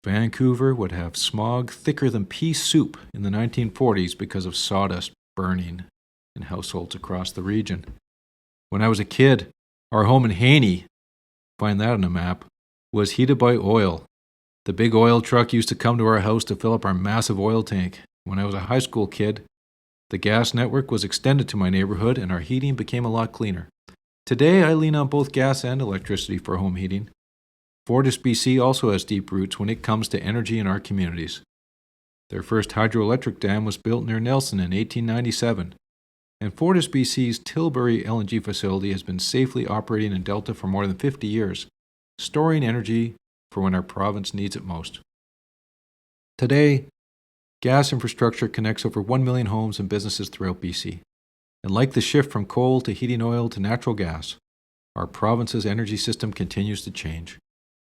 Vancouver would have smog thicker than pea soup in the 1940s because of sawdust burning in households across the region. When I was a kid, our home in Haney, find that on a map, was heated by oil. The big oil truck used to come to our house to fill up our massive oil tank. When I was a high school kid, the gas network was extended to my neighborhood and our heating became a lot cleaner. Today, I lean on both gas and electricity for home heating. Fortis BC also has deep roots when it comes to energy in our communities. Their first hydroelectric dam was built near Nelson in 1897, and Fortis BC's Tilbury LNG facility has been safely operating in Delta for more than 50 years, storing energy for when our province needs it most. Today, gas infrastructure connects over 1 million homes and businesses throughout BC. And like the shift from coal to heating oil to natural gas, our province's energy system continues to change.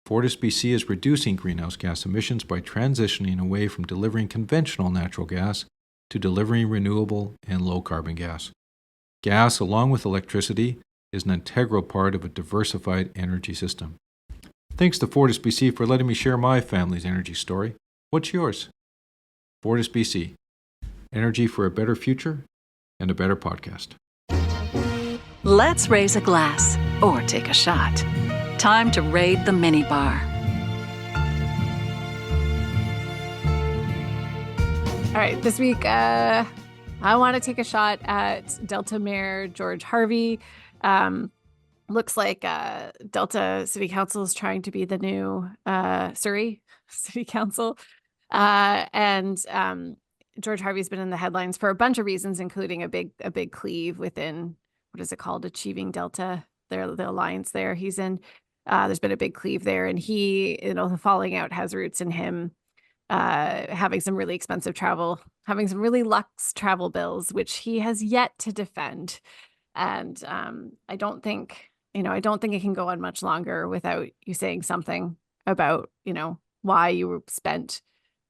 Fortis BC is reducing greenhouse gas emissions by transitioning away from delivering conventional natural gas to delivering renewable and low-carbon gas. Gas, along with electricity, is an integral part of a diversified energy system. Thanks to Fortis BC for letting me share my family's energy story. What's yours? Fortis BC. Energy for a better future and a better podcast. Let's raise a glass or take a shot. Time to raid the minibar. All right, this week I want to take a shot at Delta Mayor George Harvey. Looks like Delta City Council is trying to be the new Surrey City Council. And George Harvey's been in the headlines for a bunch of reasons, including a big cleave within, what is it called, Achieving Delta, the alliance there he's in. There's been a big cleave there, and the falling out has roots in him having some really expensive travel, having some really luxe travel bills, which he has yet to defend. And I don't think it can go on much longer without you saying something about, why you spent,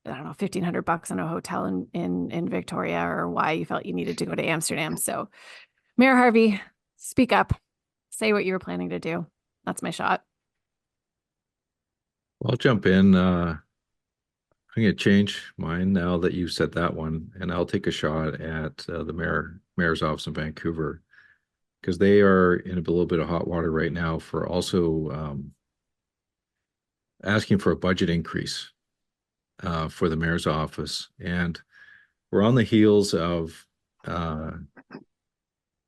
I don't know, $1,500 on a hotel in Victoria, or why you felt you needed to go to Amsterdam. So Mayor Harvey, speak up, say what you were planning to do. That's my shot. Well, I'll jump in. I'm going to change mine now that you said that one, and I'll take a shot at the mayor's office in Vancouver, because they are in a little bit of hot water right now for also asking for a budget increase for the mayor's office. And we're on the heels of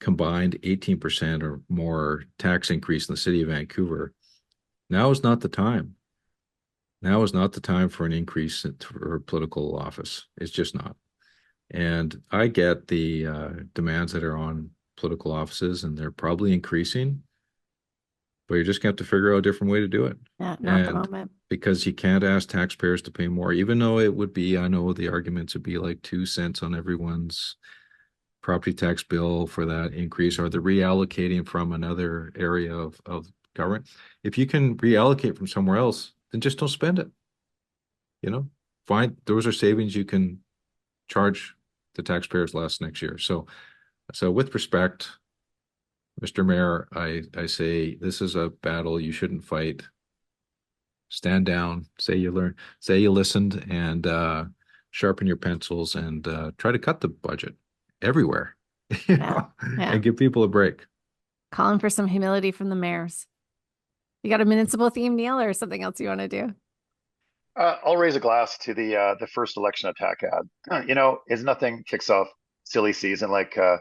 combined 18% or more tax increase in the city of Vancouver. Now is not the time. Now is not the time for an increase for political office. It's just not. And I get the demands that are on political offices, and they're probably increasing, but you're just going to have to figure out a different way to do it. Yeah, not at the moment. Because you can't ask taxpayers to pay more, even though it would be, I know the arguments would be like 2 cents on everyone's property tax bill for that increase, or they're reallocating from another area of government. If you can reallocate from somewhere else, then just don't spend it. Fine, those are savings you can charge the taxpayers less next year. So with respect, Mr. Mayor, I say this is a battle you shouldn't fight. Stand down, say you listened, and sharpen your pencils, and try to cut the budget everywhere, and give people a break. Calling for some humility from the mayors. You got a municipal theme, Neil, or something else you want to do? I'll raise a glass to the first election attack ad. Is nothing kicks off silly season like a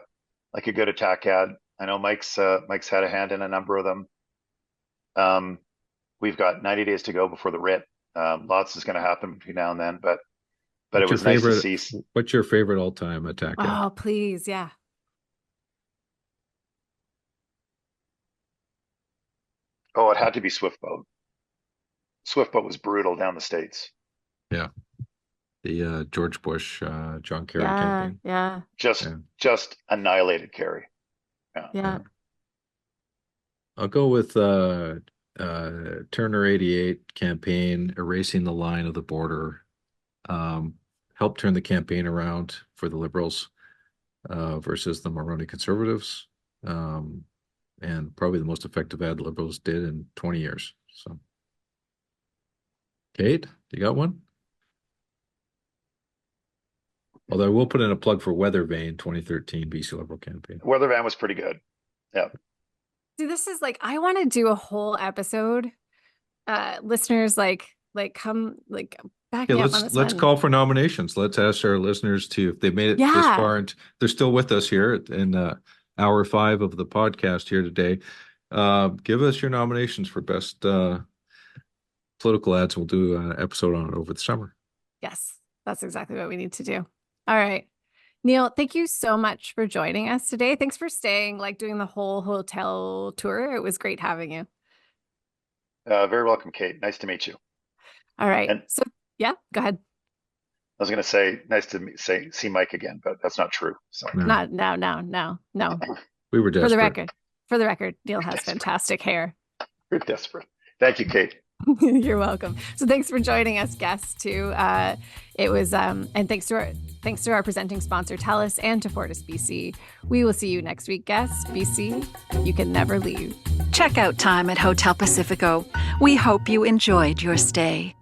good attack ad. I know Mike's had a hand in a number of them. We've got 90 days to go before the writ. Lots is going to happen between now and then, but it was nice to see. What's your favorite all-time attack ad? Oh, please, yeah. Oh, it had to be Swiftboat. Swiftboat was brutal down the States. Yeah. The George Bush, John Kerry campaign. Yeah. Just annihilated Kerry. Yeah. I'll go with Turner 88 campaign, erasing the line of the border, helped turn the campaign around for the Liberals versus the Mulroney Conservatives. And probably the most effective ad the Liberals did in 20 years. So, Kate, you got one? Although I will put in a plug for Weather Vane 2013 BC Liberal campaign. Weather Vane was pretty good. Yeah. See, this is I want to do a whole episode. Listeners, come back me up on this let's one. Call for nominations. Let's ask our listeners if they've made it this far and they're still with us here in hour 5 of the podcast here today. Give us your nominations for best political ads. We'll do an episode on it over the summer. Yes, that's exactly what we need to do. All right. Neil, thank you so much for joining us today. Thanks for staying, like doing the whole hotel tour. It was great having you. Very welcome, Kate. Nice to meet you. All right. And So yeah, go ahead. I was going to say, nice to see Mike again, but that's not true. So No. We were desperate. For the record, Neil has fantastic hair. you're desperate. Thank you, Kate. You're welcome. So thanks for joining us, guests, too. It was and thanks to our presenting sponsor, TELUS, and to Fortis BC. We will see you next week, guests. BC, you can never leave. Checkout time at Hotel Pacifico. We hope you enjoyed your stay.